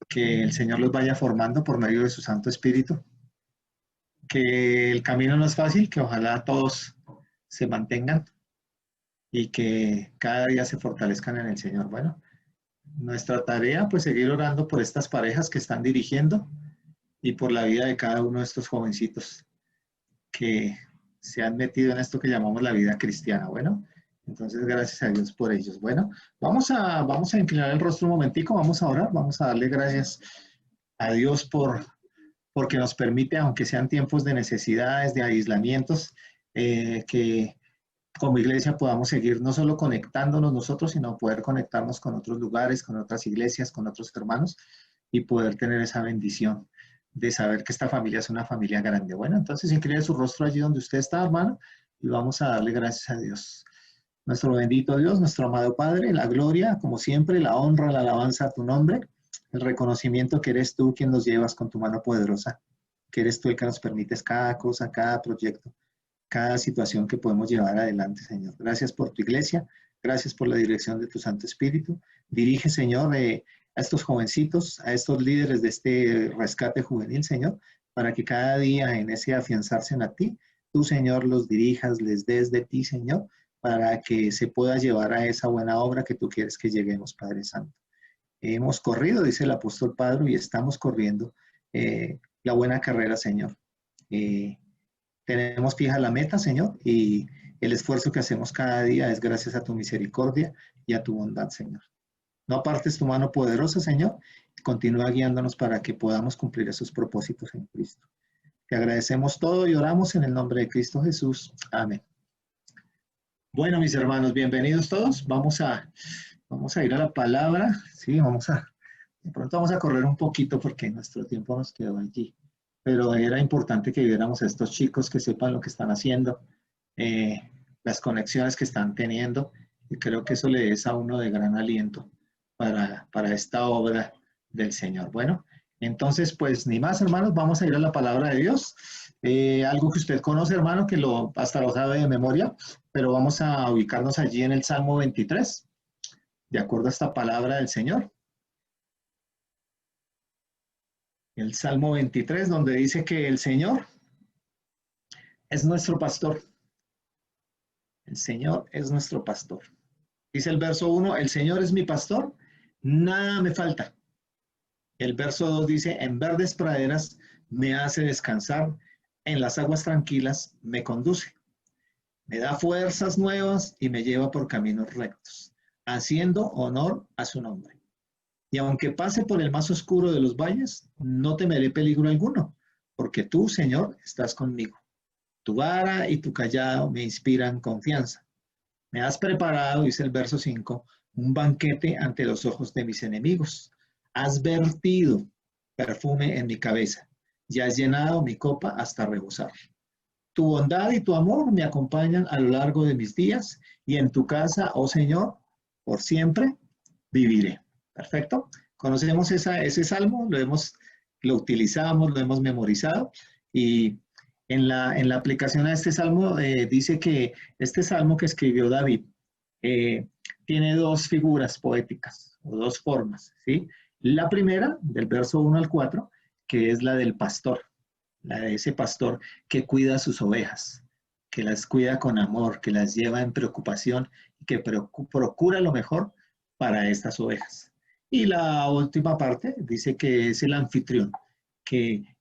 Speaker 21: que el Señor los vaya formando por medio de su Santo Espíritu, que el camino no es fácil, que ojalá todos se mantengan y que cada día se fortalezcan en el Señor. Bueno, nuestra tarea pues seguir orando por estas parejas que están dirigiendo y por la vida de cada uno de estos jovencitos que se han metido en esto que llamamos la vida cristiana. Bueno, entonces gracias a Dios por ellos. Bueno, vamos a inclinar el rostro un momentico, vamos a orar, vamos a darle gracias a Dios porque nos permite, aunque sean tiempos de necesidades, de aislamientos, que como iglesia podamos seguir no solo conectándonos nosotros, sino poder conectarnos con otros lugares, con otras iglesias, con otros hermanos y poder tener esa bendición de saber que esta familia es una familia grande. Bueno, entonces incline su rostro allí donde usted está, hermano, y vamos a darle gracias a Dios. Nuestro bendito Dios, nuestro amado Padre, la gloria, como siempre, la honra, la alabanza a tu nombre, el reconocimiento que eres tú quien nos llevas con tu mano poderosa, que eres tú el que nos permites cada cosa, cada proyecto, cada situación que podemos llevar adelante, Señor. Gracias por tu iglesia, gracias por la dirección de tu Santo Espíritu. Dirige, Señor, a estos jovencitos, a estos líderes de este rescate juvenil, Señor, para que cada día en ese afianzarse en a ti, tú, Señor, los dirijas, les des de ti, Señor, para que se pueda llevar a esa buena obra que tú quieres que lleguemos, Padre Santo. Hemos corrido, dice el apóstol Pablo, y estamos corriendo la buena carrera, Señor. Tenemos fija la meta, Señor, y el esfuerzo que hacemos cada día es gracias a tu misericordia y a tu bondad, Señor. No apartes tu mano poderosa, Señor, y continúa guiándonos para que podamos cumplir esos propósitos en Cristo. Te agradecemos todo y oramos en el nombre de Cristo Jesús. Amén. Bueno, mis hermanos, bienvenidos todos. Vamos a ir a la palabra. Sí, de pronto vamos a correr un poquito porque nuestro tiempo nos quedó allí. Pero era importante que viéramos a estos chicos, que sepan lo que están haciendo, las conexiones que están teniendo, y creo que eso le es a uno de gran aliento para esta obra del Señor. Bueno, entonces, pues ni más, hermanos, vamos a ir a la palabra de Dios. Algo que usted conoce, hermano, que hasta lo sabe de memoria, pero vamos a ubicarnos allí en el Salmo 23, de acuerdo a esta palabra del Señor. El Salmo 23, donde dice que el Señor es nuestro pastor. El Señor es nuestro pastor. Dice el verso 1, el Señor es mi pastor, nada me falta. El verso 2 dice, en verdes praderas me hace descansar, en las aguas tranquilas me conduce. Me da fuerzas nuevas y me lleva por caminos rectos, haciendo honor a su nombre. Y aunque pase por el más oscuro de los valles, no temeré peligro alguno, porque tú, Señor, estás conmigo. Tu vara y tu callado me inspiran confianza. Me has preparado, dice el verso 5, un banquete ante los ojos de mis enemigos. Has vertido perfume en mi cabeza y has llenado mi copa hasta rebosar. Tu bondad y tu amor me acompañan a lo largo de mis días y en tu casa, oh Señor, por siempre viviré. Perfecto. Conocemos ese salmo, lo utilizamos, lo hemos memorizado y en la aplicación a este salmo dice que este salmo que escribió David tiene dos figuras poéticas o dos formas, ¿sí? La primera, del verso 1 al 4, que es la del pastor, la de ese pastor que cuida a sus ovejas, que las cuida con amor, que las lleva en preocupación y que procura lo mejor para estas ovejas. Y la última parte dice que es el anfitrión, que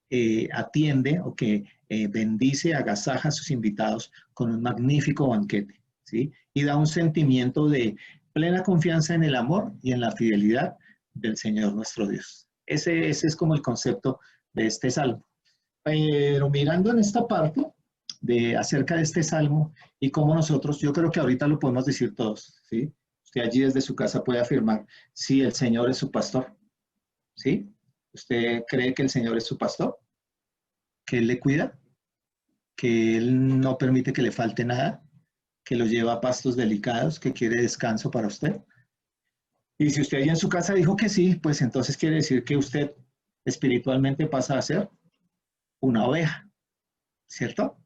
Speaker 21: atiende o que bendice, agasaja a sus invitados con un magnífico banquete, ¿sí? Y da un sentimiento de plena confianza en el amor y en la fidelidad del Señor nuestro Dios. Ese es como el concepto de este salmo. Pero mirando en esta parte acerca de este salmo y cómo nosotros, yo creo que ahorita lo podemos decir todos, ¿sí? Usted allí desde su casa puede afirmar, sí, el Señor es su pastor, ¿sí? ¿Usted cree que el Señor es su pastor? ¿Que Él le cuida? ¿Que Él no permite que le falte nada? ¿Que lo lleva a pastos delicados? ¿Que quiere descanso para usted? Y si usted allí en su casa dijo que sí, pues entonces quiere decir que usted espiritualmente pasa a ser una oveja, ¿cierto?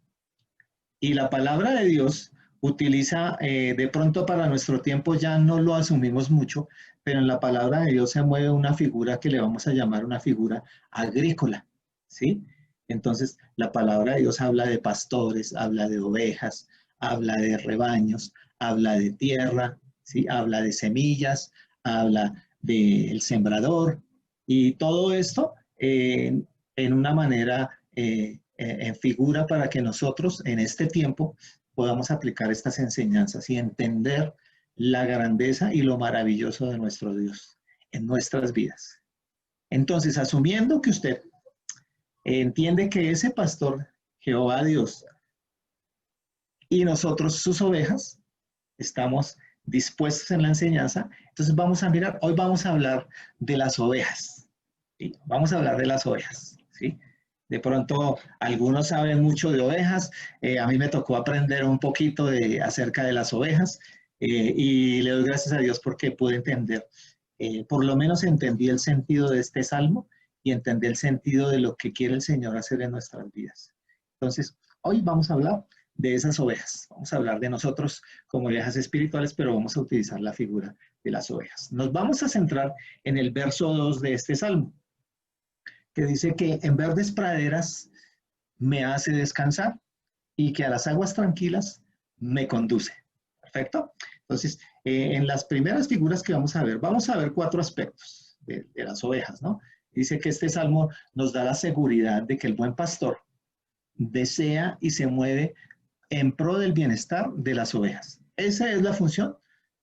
Speaker 21: Y la palabra de Dios utiliza, de pronto para nuestro tiempo ya no lo asumimos mucho, pero en la palabra de Dios se mueve una figura que le vamos a llamar una figura agrícola, ¿sí? Entonces, la palabra de Dios habla de pastores, habla de ovejas, habla de rebaños, habla de tierra, ¿sí? Habla de semillas, habla del sembrador, y todo esto en una manera, en figura para que nosotros en este tiempo podamos aplicar estas enseñanzas y entender la grandeza y lo maravilloso de nuestro Dios en nuestras vidas. Entonces, asumiendo que usted entiende que ese pastor, Jehová Dios, y nosotros sus ovejas, estamos dispuestos en la enseñanza, entonces vamos a mirar, hoy vamos a hablar de las ovejas, ¿sí? Vamos a hablar de las ovejas, ¿sí? De pronto, algunos saben mucho de ovejas, a mí me tocó aprender un poquito acerca de las ovejas, y le doy gracias a Dios porque pude entender, por lo menos entendí el sentido de este salmo y entendí el sentido de lo que quiere el Señor hacer en nuestras vidas. Entonces, hoy vamos a hablar de esas ovejas, vamos a hablar de nosotros como ovejas espirituales, pero vamos a utilizar la figura de las ovejas. Nos vamos a centrar en el verso 2 de este salmo, que dice que en verdes praderas me hace descansar y que a las aguas tranquilas me conduce. ¿Perfecto? Entonces, en las primeras figuras que vamos a ver 4 aspectos de las ovejas, ¿no? Dice que este salmo nos da la seguridad de que el buen pastor desea y se mueve en pro del bienestar de las ovejas. Esa es la función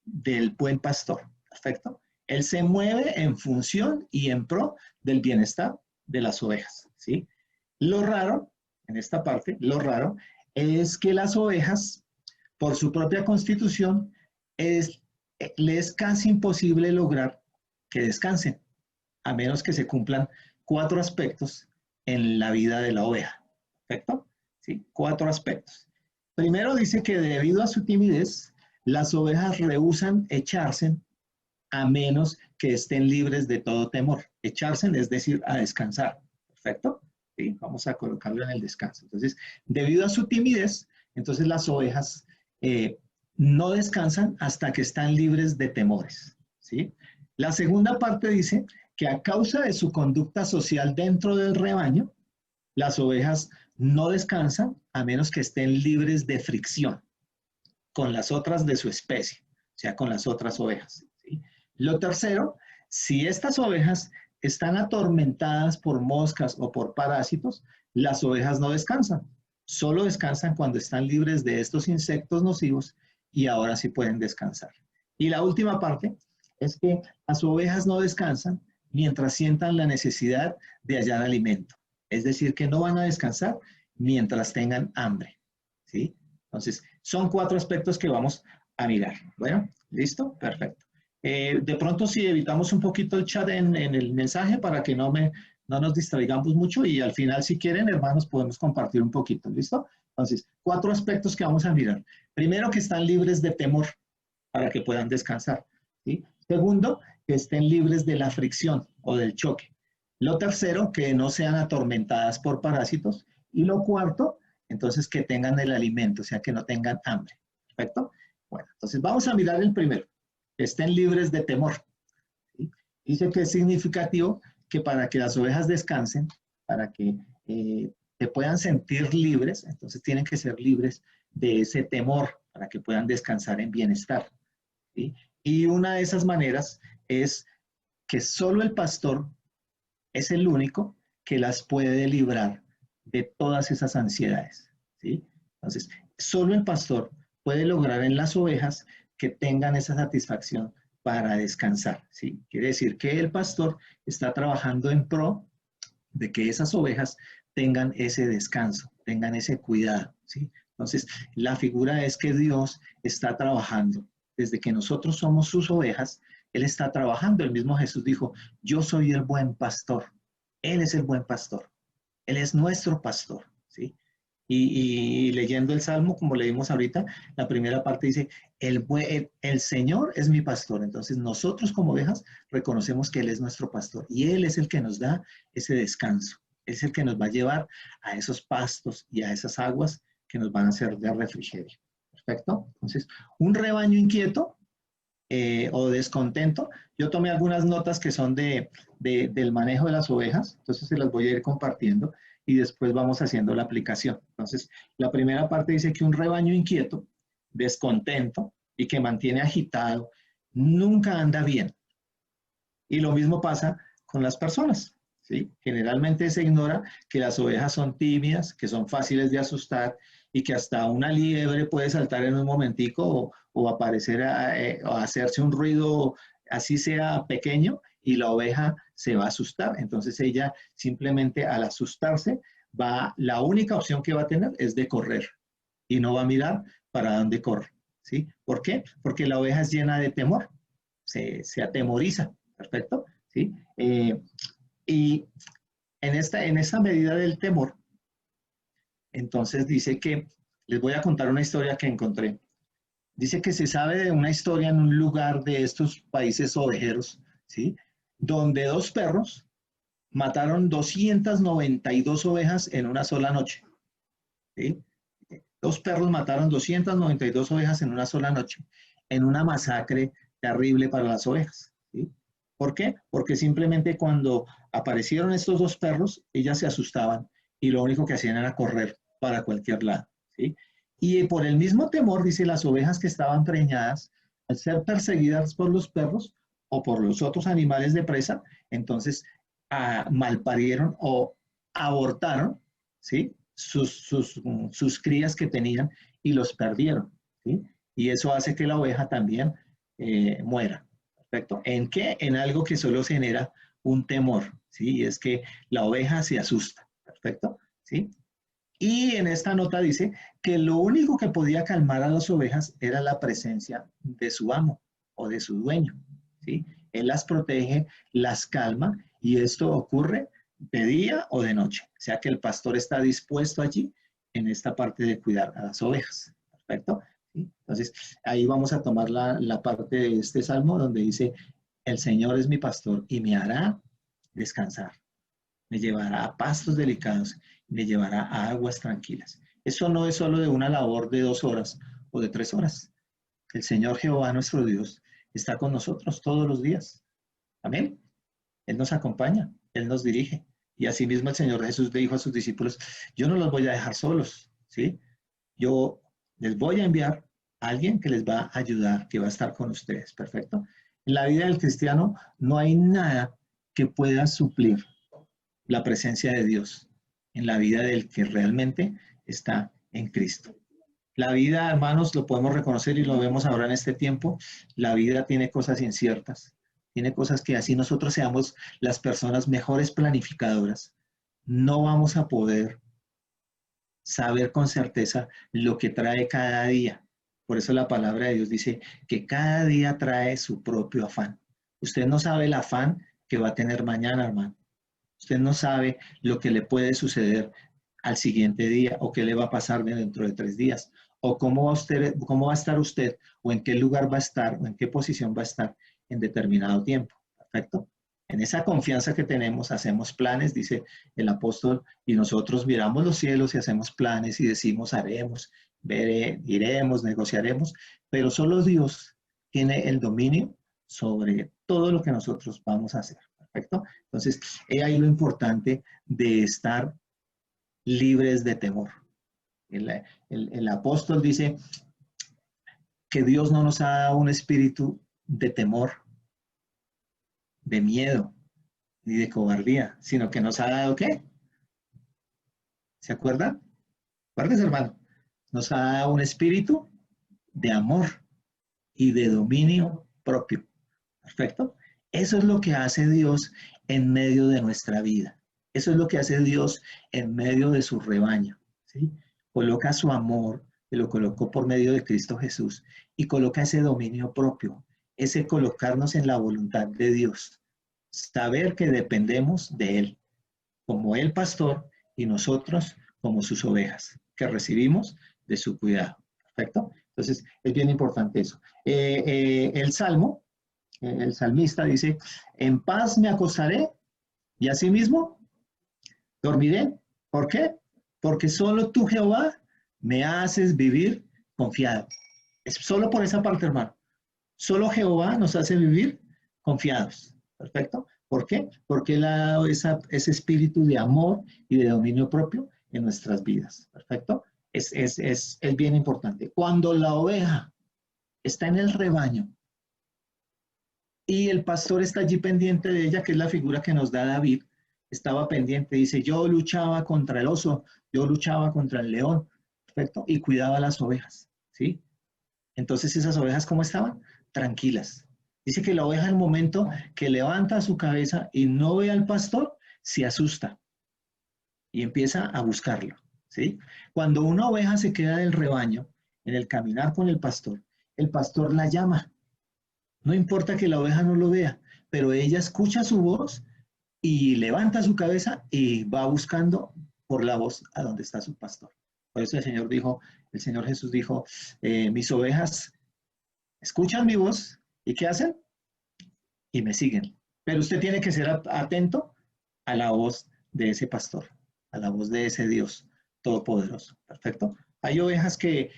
Speaker 21: del buen pastor. ¿Perfecto? Él se mueve en función y en pro del bienestar de las ovejas, ¿sí? Lo raro, en esta parte, lo raro es que las ovejas, por su propia constitución, les es casi imposible lograr que descansen, a menos que se cumplan 4 aspectos en la vida de la oveja. ¿Perfecto? ¿Sí? 4 aspectos. Primero dice que debido a su timidez, las ovejas rehúsan echarse a menos que estén libres de todo temor. Echarse es decir, a descansar. ¿Perfecto? ¿Sí? Vamos a colocarlo en el descanso. Entonces, debido a su timidez, entonces las ovejas no descansan hasta que están libres de temores. ¿Sí? La segunda parte dice que a causa de su conducta social dentro del rebaño, las ovejas no descansan a menos que estén libres de fricción con las otras de su especie, o sea, con las otras ovejas. ¿Sí? Lo tercero, si estas ovejas están atormentadas por moscas o por parásitos, las ovejas no descansan. Solo descansan cuando están libres de estos insectos nocivos y ahora sí pueden descansar. Y la última parte es que las ovejas no descansan mientras sientan la necesidad de hallar alimento. Es decir, que no van a descansar mientras tengan hambre. ¿sí? Entonces, son 4 aspectos que vamos a mirar. Bueno, ¿listo? Perfecto. De pronto, si evitamos un poquito el chat en el mensaje para que no nos distraigamos mucho y al final, si quieren, hermanos, podemos compartir un poquito, ¿listo? Entonces, 4 aspectos que vamos a mirar. Primero, que están libres de temor para que puedan descansar, ¿sí? Segundo, que estén libres de la fricción o del choque. Lo tercero, que no sean atormentadas por parásitos. Y lo cuarto, entonces, que tengan el alimento, o sea, que no tengan hambre. ¿Perfecto? Bueno, entonces vamos a mirar el primero, que estén libres de temor. ¿Sí? Dice que es significativo que para que las ovejas descansen, para que se puedan sentir libres, entonces tienen que ser libres de ese temor, para que puedan descansar en bienestar. ¿Sí? Y una de esas maneras es que solo el pastor es el único que las puede librar de todas esas ansiedades, ¿sí? Entonces, solo el pastor puede lograr en las ovejas que tengan esa satisfacción para descansar, ¿sí? Quiere decir que el pastor está trabajando en pro de que esas ovejas tengan ese descanso, tengan ese cuidado, ¿sí? Entonces, la figura es que Dios está trabajando. Desde que nosotros somos sus ovejas, Él está trabajando. El mismo Jesús dijo, yo soy el buen pastor. Él es el buen pastor. Él es nuestro pastor, ¿sí? Y leyendo el Salmo, como leímos ahorita, la primera parte dice, el Señor es mi pastor. Entonces, nosotros como ovejas reconocemos que Él es nuestro pastor. Y Él es el que nos da ese descanso. Él es el que nos va a llevar a esos pastos y a esas aguas que nos van a hacer de refrigerio. ¿Perfecto? Entonces, un rebaño inquieto o descontento. Yo tomé algunas notas que son del manejo de las ovejas, entonces se las voy a ir compartiendo y después vamos haciendo la aplicación. Entonces, la primera parte dice que un rebaño inquieto, descontento y que mantiene agitado, nunca anda bien. Y lo mismo pasa con las personas, ¿sí? Generalmente se ignora que las ovejas son tímidas, que son fáciles de asustar y que hasta una liebre puede saltar en un momentico o aparecer o hacerse un ruido, así sea pequeño, y la oveja se va a asustar. Entonces ella simplemente al asustarse, la única opción que va a tener es de correr y no va a mirar para dónde corre, ¿sí? ¿Por qué? Porque la oveja es llena de temor, se atemoriza, ¿perfecto? ¿Sí? Y en esta medida del temor, entonces dice que, les voy a contar una historia que encontré. Dice que se sabe de una historia en un lugar de estos países ovejeros, ¿sí? Donde 2 perros mataron 292 ovejas en una sola noche, ¿sí? 2 perros mataron 292 ovejas en una sola noche, en una masacre terrible para las ovejas, ¿sí? ¿Por qué? Porque simplemente cuando aparecieron estos 2 perros, ellas se asustaban y lo único que hacían era correr para cualquier lado, ¿sí? Y por el mismo temor, dice, las ovejas que estaban preñadas, al ser perseguidas por los perros o por los otros animales de presa, entonces malparieron o abortaron, ¿sí? Sus crías que tenían y los perdieron, ¿sí? Y eso hace que la oveja también muera. ¿Perfecto? ¿En qué? En algo que solo genera un temor, ¿sí? Y es que la oveja se asusta. ¿Perfecto? ¿Sí? Y en esta nota dice que lo único que podía calmar a las ovejas era la presencia de su amo o de su dueño, ¿sí? Él las protege, las calma y esto ocurre de día o de noche. O sea que el pastor está dispuesto allí en esta parte de cuidar a las ovejas. ¿Perfecto? ¿Sí? Entonces, ahí vamos a tomar la parte de este salmo donde dice, el Señor es mi pastor y me hará descansar. Me llevará a pastos delicados, me llevará a aguas tranquilas. Eso no es solo de una labor de 2 horas o de 3 horas. El Señor Jehová, nuestro Dios, está con nosotros todos los días. Amén. Él nos acompaña, Él nos dirige. Y asimismo el Señor Jesús le dijo a sus discípulos, yo no los voy a dejar solos, ¿sí? Yo les voy a enviar a alguien que les va a ayudar, que va a estar con ustedes. Perfecto. En la vida del cristiano no hay nada que pueda suplir la presencia de Dios en la vida del que realmente está en Cristo. La vida, hermanos, lo podemos reconocer y lo vemos ahora en este tiempo, la vida tiene cosas inciertas, tiene cosas que así nosotros seamos las personas mejores planificadoras, no vamos a poder saber con certeza lo que trae cada día. Por eso la palabra de Dios dice que cada día trae su propio afán. Usted no sabe el afán que va a tener mañana, hermano. Usted no sabe lo que le puede suceder al siguiente día o qué le va a pasar dentro de 3 días o cómo va a estar usted o en qué lugar va a estar o en qué posición va a estar en determinado tiempo. ¿Perfecto? En esa confianza que tenemos, hacemos planes, dice el apóstol, y nosotros miramos los cielos y hacemos planes y decimos, haremos, iremos, negociaremos, pero solo Dios tiene el dominio sobre todo lo que nosotros vamos a hacer. ¿Perfecto? Entonces, es ahí lo importante de estar libres de temor. El apóstol dice que Dios no nos ha dado un espíritu de temor, de miedo, ni de cobardía, sino que nos ha dado ¿qué? ¿Se acuerdan? Acuérdense, hermano. Nos ha dado un espíritu de amor y de dominio propio. ¿Perfecto? Eso es lo que hace Dios en medio de nuestra vida. Eso es lo que hace Dios en medio de su rebaño. ¿Sí? Coloca su amor, que lo colocó por medio de Cristo Jesús, y coloca ese dominio propio, ese colocarnos en la voluntad de Dios. Saber que dependemos de Él, como el pastor y nosotros como sus ovejas, que recibimos de su cuidado. ¿Perfecto? Entonces, es bien importante eso. El salmista dice, en paz me acostaré y asimismo dormiré. ¿Por qué? Porque solo tú, Jehová, me haces vivir confiado. Es solo por esa parte, hermano. Solo Jehová nos hace vivir confiados. ¿Perfecto? ¿Por qué? Porque Él ha dado ese espíritu de amor y de dominio propio en nuestras vidas. ¿Perfecto? Es bien importante. Cuando la oveja está en el rebaño y el pastor está allí pendiente de ella, que es la figura que nos da David, estaba pendiente, dice, yo luchaba contra el oso, yo luchaba contra el león, ¿perfecto? Y cuidaba las ovejas, ¿sí? Entonces, ¿esas ovejas cómo estaban? Tranquilas. Dice que la oveja, en el momento que levanta su cabeza y no ve al pastor, se asusta y empieza a buscarlo, ¿sí? Cuando una oveja se queda del rebaño, en el caminar con el pastor la llama. No importa que la oveja no lo vea, pero ella escucha su voz y levanta su cabeza y va buscando por la voz a donde está su pastor. Por eso el Señor Jesús dijo, mis ovejas escuchan mi voz, ¿y qué hacen? Y me siguen. Pero usted tiene que ser atento a la voz de ese pastor, a la voz de ese Dios todopoderoso. ¿Perfecto? Hay ovejas que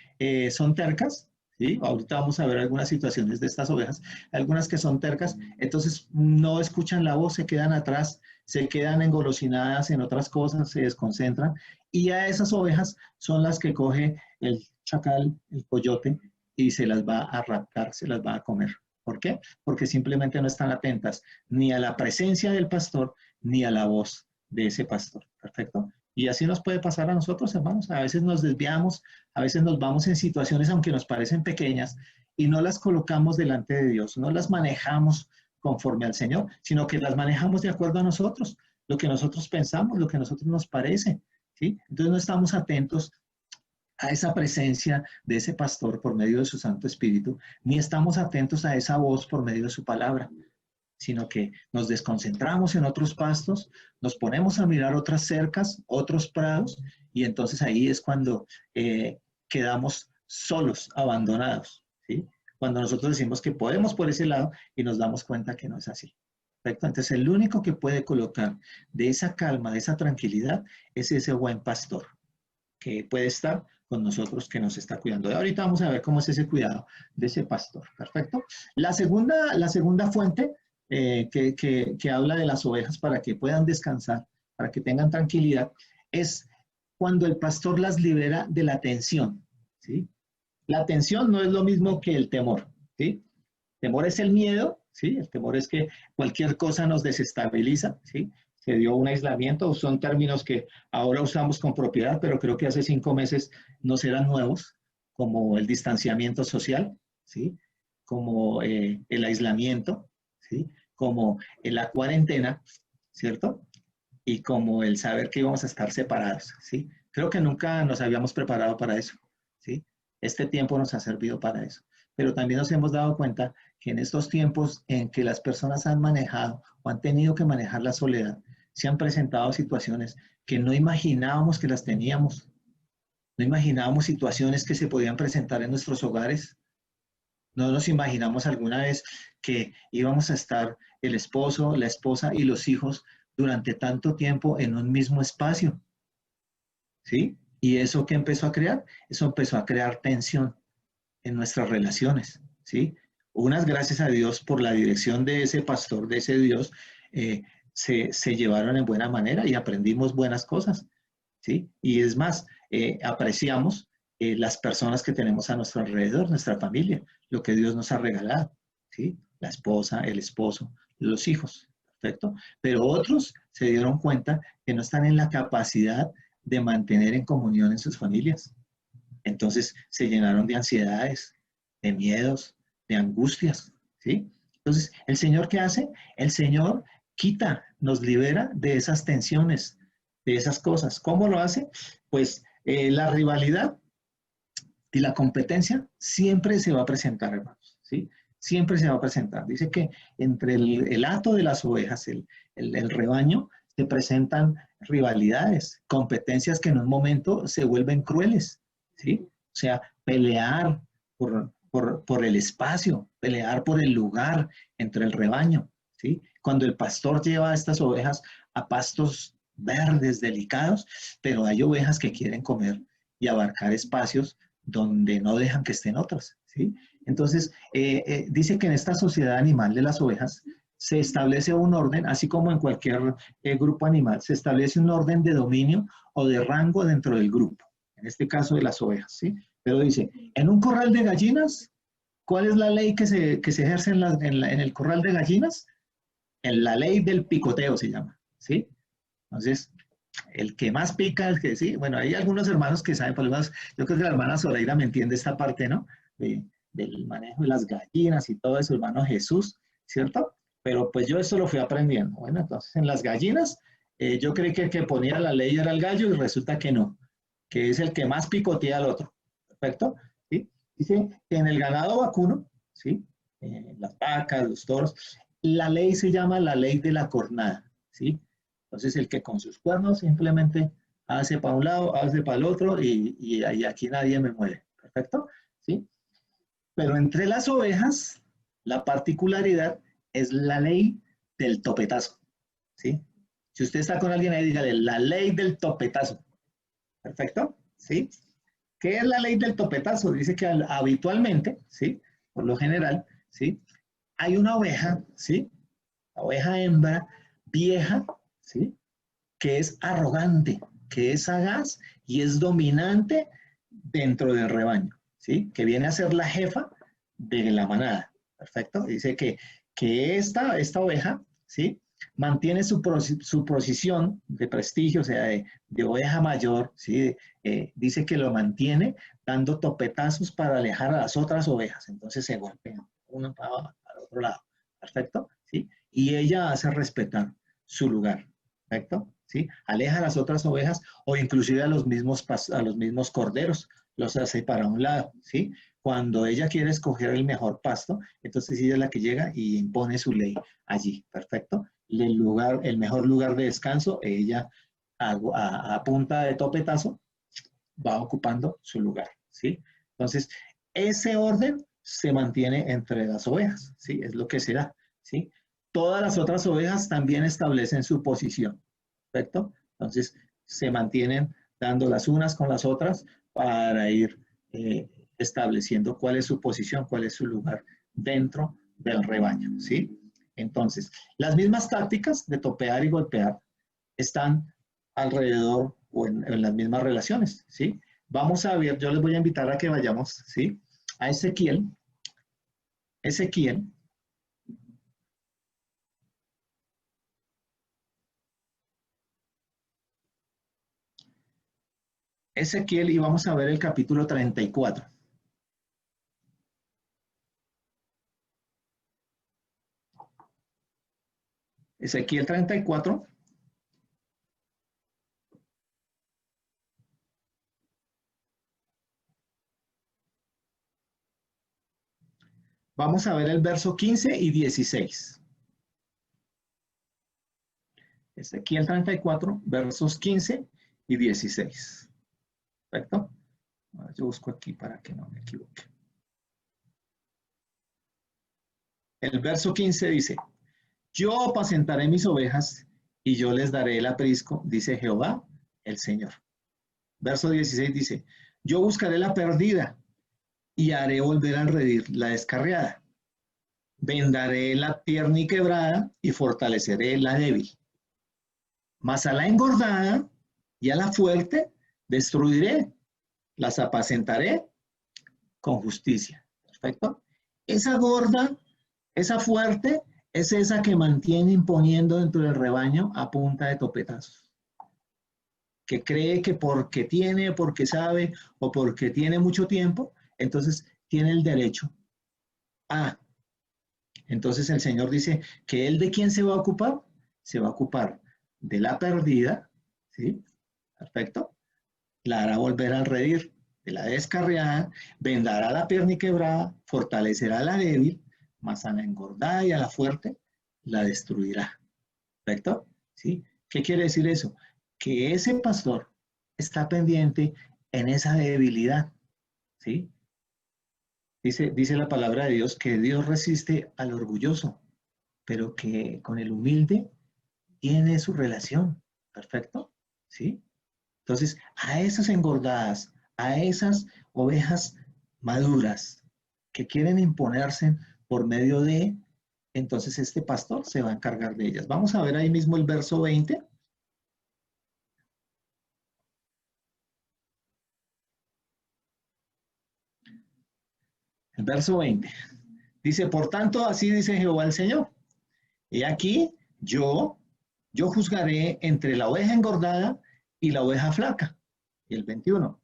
Speaker 21: son tercas, ¿sí? Ahorita vamos a ver algunas situaciones de estas ovejas, algunas que son tercas, entonces no escuchan la voz, se quedan atrás, se quedan engolosinadas en otras cosas, se desconcentran, y a esas ovejas son las que coge el chacal, el coyote, y se las va a raptar, se las va a comer. ¿Por qué? Porque simplemente no están atentas ni a la presencia del pastor, ni a la voz de ese pastor. ¿Perfecto? Y así nos puede pasar a nosotros, hermanos. A veces nos desviamos, a veces nos vamos en situaciones, aunque nos parecen pequeñas, y no las colocamos delante de Dios, no las manejamos conforme al Señor, sino que las manejamos de acuerdo a nosotros, lo que nosotros pensamos, lo que a nosotros nos parece, ¿sí? Entonces no estamos atentos a esa presencia de ese pastor por medio de su Santo Espíritu, ni estamos atentos a esa voz por medio de su palabra, sino que nos desconcentramos en otros pastos, nos ponemos a mirar otras cercas, otros prados, y entonces ahí es cuando quedamos solos, abandonados, ¿sí? Cuando nosotros decimos que podemos por ese lado y nos damos cuenta que no es así. ¿Perfecto? Entonces el único que puede colocar de esa calma, de esa tranquilidad, es ese buen pastor, que puede estar con nosotros, que nos está cuidando. Y ahorita vamos a ver cómo es ese cuidado de ese pastor. ¿Perfecto? La segunda fuente que habla de las ovejas para que puedan descansar, para que tengan tranquilidad, es cuando el pastor las libera de la tensión, ¿sí? La tensión no es lo mismo que el temor, ¿sí? Temor es el miedo, ¿sí? El temor es que cualquier cosa nos desestabiliza, ¿sí? Se dio un aislamiento, son términos que ahora usamos con propiedad, pero creo que hace 5 meses nos eran nuevos, como el distanciamiento social, ¿sí? Como el aislamiento, ¿sí? Como la cuarentena, ¿cierto? Y como el saber que íbamos a estar separados, ¿sí? Creo que nunca nos habíamos preparado para eso, ¿sí? Este tiempo nos ha servido para eso. Pero también nos hemos dado cuenta que en estos tiempos en que las personas han manejado o han tenido que manejar la soledad, se han presentado situaciones que no imaginábamos que las teníamos. No imaginábamos situaciones que se podían presentar en nuestros hogares. No nos imaginamos alguna vez que íbamos a estar el esposo, la esposa y los hijos durante tanto tiempo en un mismo espacio. ¿Sí? ¿Y eso qué empezó a crear? Eso empezó a crear tensión en nuestras relaciones, ¿sí? Unas, gracias a Dios, por la dirección de ese pastor, de ese Dios, se llevaron en buena manera y aprendimos buenas cosas, ¿sí? Y es más, apreciamos las personas que tenemos a nuestro alrededor, nuestra familia, lo que Dios nos ha regalado, ¿sí? La esposa, el esposo, los hijos, ¿perfecto? Pero otros se dieron cuenta que no están en la capacidad de mantener en comunión en sus familias. Entonces se llenaron de ansiedades, de miedos, de angustias, ¿sí? Entonces, ¿el Señor qué hace? El Señor quita, nos libera de esas tensiones, de esas cosas. ¿Cómo lo hace? Pues la rivalidad y la competencia siempre se va a presentar, hermanos, ¿sí? Siempre se va a presentar. Dice que entre el hato de las ovejas, el rebaño, se presentan rivalidades, competencias que en un momento se vuelven crueles, ¿sí? O sea, pelear por el espacio, pelear por el lugar entre el rebaño, ¿sí? Cuando el pastor lleva a estas ovejas a pastos verdes, delicados, pero hay ovejas que quieren comer y abarcar espacios donde no dejan que estén otras, ¿sí? Entonces, dice que en esta sociedad animal de las ovejas se establece un orden, así como en cualquier grupo animal, se establece un orden de dominio o de rango dentro del grupo, en este caso de las ovejas, ¿sí? Pero dice, en un corral de gallinas, ¿cuál es la ley que se ejerce en el corral de gallinas? La ley del picoteo se llama, ¿sí? Entonces, el que más pica, el que sí, bueno, hay algunos hermanos que saben, por lo menos, yo creo que la hermana Zoraida me entiende esta parte, ¿no? Del manejo de las gallinas y todo eso, hermano Jesús, ¿cierto? Pero pues yo esto lo fui aprendiendo. Bueno, entonces en las gallinas, yo creí que el que ponía la ley era el gallo y resulta que no, que es el que más picotea al otro, ¿perfecto? ¿Sí? Dice que en el ganado vacuno, ¿sí? Las vacas, los toros, la ley se llama la ley de la cornada, ¿sí? Entonces el que con sus cuernos simplemente hace para un lado, hace para el otro y aquí nadie me mueve, ¿perfecto? ¿Sí? Pero entre las ovejas, la particularidad es la ley del topetazo, ¿sí? Si usted está con alguien ahí, dígale, la ley del topetazo, ¿perfecto? ¿Sí? ¿Qué es la ley del topetazo? Dice que habitualmente, ¿sí? Por lo general, ¿sí? Hay una oveja, ¿sí? La oveja hembra, vieja, ¿sí? Que es arrogante, que es sagaz y es dominante dentro del rebaño, ¿sí? Que viene a ser la jefa de la manada, ¿perfecto? Dice que esta oveja, ¿sí? Mantiene su posición de prestigio, o sea, de oveja mayor, ¿sí? Dice que lo mantiene dando topetazos para alejar a las otras ovejas, entonces se golpean uno para otro lado, ¿perfecto? ¿Sí? Y ella hace respetar su lugar, ¿perfecto? ¿Sí? Aleja a las otras ovejas o inclusive a los mismos corderos, los hace para un lado, ¿sí? Cuando ella quiere escoger el mejor pasto, entonces ella es la que llega y impone su ley allí, ¿perfecto? El mejor lugar de descanso, ella a punta de topetazo va ocupando su lugar, ¿sí? Entonces, ese orden se mantiene entre las ovejas, ¿sí? Es lo que se da, ¿sí? Todas las otras ovejas también establecen su posición, ¿perfecto? Entonces, se mantienen dando las unas con las otras para ir estableciendo cuál es su posición, cuál es su lugar dentro del rebaño, ¿sí? Entonces, las mismas tácticas de topear y golpear están alrededor o en las mismas relaciones, ¿sí? Vamos a ver, yo les voy a invitar a que vayamos, ¿sí? A Ezequiel. Ezequiel. Ezequiel y vamos a ver el capítulo 34. Ezequiel 34. Vamos a ver el verso 15 y 16. Ezequiel 34, versos 15 y 16. ¿Perfecto? Ahora yo busco aquí para que no me equivoque. El verso 15 dice, yo apacentaré mis ovejas y yo les daré el aprisco, dice Jehová, el Señor. Verso 16 dice, yo buscaré la perdida y haré volver al redil la descarriada. Vendaré la tierna y quebrada y fortaleceré la débil. Mas a la engordada y a la fuerte destruiré, las apacentaré con justicia. ¿Perfecto? Esa gorda, esa fuerte, es esa que mantiene imponiendo dentro del rebaño a punta de topetazos. Que cree que porque tiene, porque sabe o porque tiene mucho tiempo, entonces tiene el derecho a. Entonces el Señor dice que Él ¿de quién se va a ocupar? Se va a ocupar de la perdida, ¿sí? Perfecto. La hará volver al redil, de la descarriada, vendará la pierna y quebrada, fortalecerá a la débil, mas a la engordada y a la fuerte la destruirá. ¿Perfecto? ¿Sí? ¿Qué quiere decir eso? Que ese pastor está pendiente en esa debilidad. ¿Sí? Dice la palabra de Dios que Dios resiste al orgulloso, pero que con el humilde tiene su relación. ¿Perfecto? ¿Sí? Entonces, a esas engordadas, a esas ovejas maduras que quieren imponerse por medio de, entonces este pastor se va a encargar de ellas. Vamos a ver ahí mismo el verso 20. El verso 20. Dice, por tanto, así dice Jehová el Señor. He aquí, yo juzgaré entre la oveja engordada y la oveja flaca. Y el 21.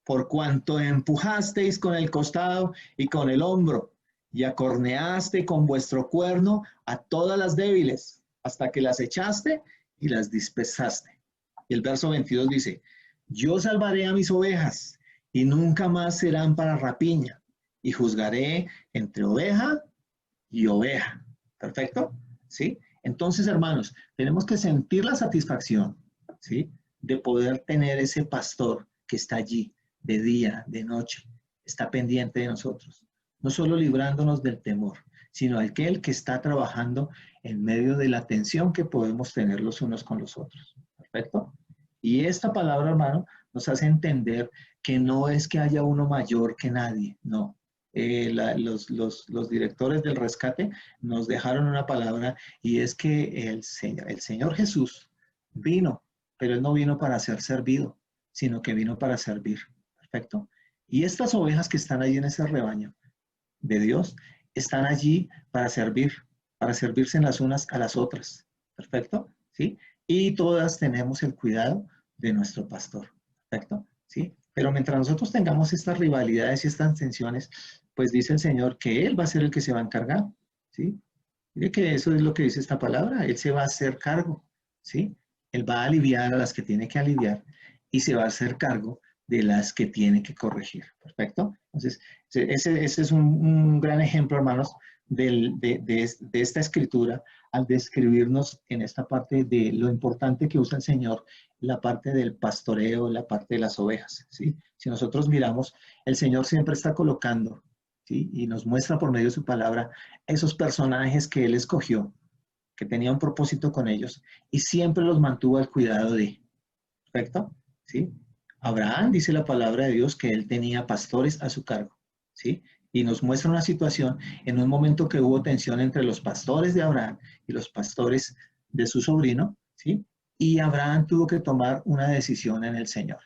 Speaker 21: Por cuanto empujasteis con el costado y con el hombro, y acorneaste con vuestro cuerno a todas las débiles, hasta que las echaste y las dispersaste. Y el verso 22 dice, yo salvaré a mis ovejas, y nunca más serán para rapiña, y juzgaré entre oveja y oveja. ¿Perfecto? ¿Sí? Entonces, hermanos, tenemos que sentir la satisfacción, ¿sí?, de poder tener ese pastor que está allí, de día, de noche, está pendiente de nosotros, no solo librándonos del temor, sino aquel que está trabajando en medio de la tensión que podemos tener los unos con los otros. ¿Perfecto? Y esta palabra, hermano, nos hace entender que no es que haya uno mayor que nadie, no. Los directores del rescate nos dejaron una palabra y es que el Señor Jesús vino, pero Él no vino para ser servido, sino que vino para servir. ¿Perfecto? Y estas ovejas que están allí en ese rebaño de Dios, están allí para servir, para servirse en las unas a las otras. ¿Perfecto? ¿Sí? Y todas tenemos el cuidado de nuestro pastor. ¿Perfecto? ¿Sí? Pero mientras nosotros tengamos estas rivalidades y estas tensiones, pues dice el Señor que Él va a ser el que se va a encargar. ¿Sí? Mire que eso es lo que dice esta palabra. Él se va a hacer cargo. ¿Sí? Él va a aliviar a las que tiene que aliviar y se va a hacer cargo de las que tiene que corregir. ¿Perfecto? Entonces, ese es un gran ejemplo, hermanos, de esta escritura al describirnos en esta parte de lo importante que usa el Señor, la parte del pastoreo, la parte de las ovejas. ¿Sí? Si nosotros miramos, el Señor siempre está colocando, ¿sí?, y nos muestra por medio de su palabra esos personajes que Él escogió, que tenía un propósito con ellos, y siempre los mantuvo al cuidado de. ¿Perfecto? ¿Sí? Abraham, dice la palabra de Dios, que él tenía pastores a su cargo. ¿Sí? Y nos muestra una situación en un momento que hubo tensión entre los pastores de Abraham y los pastores de su sobrino, ¿sí? Y Abraham tuvo que tomar una decisión en el Señor,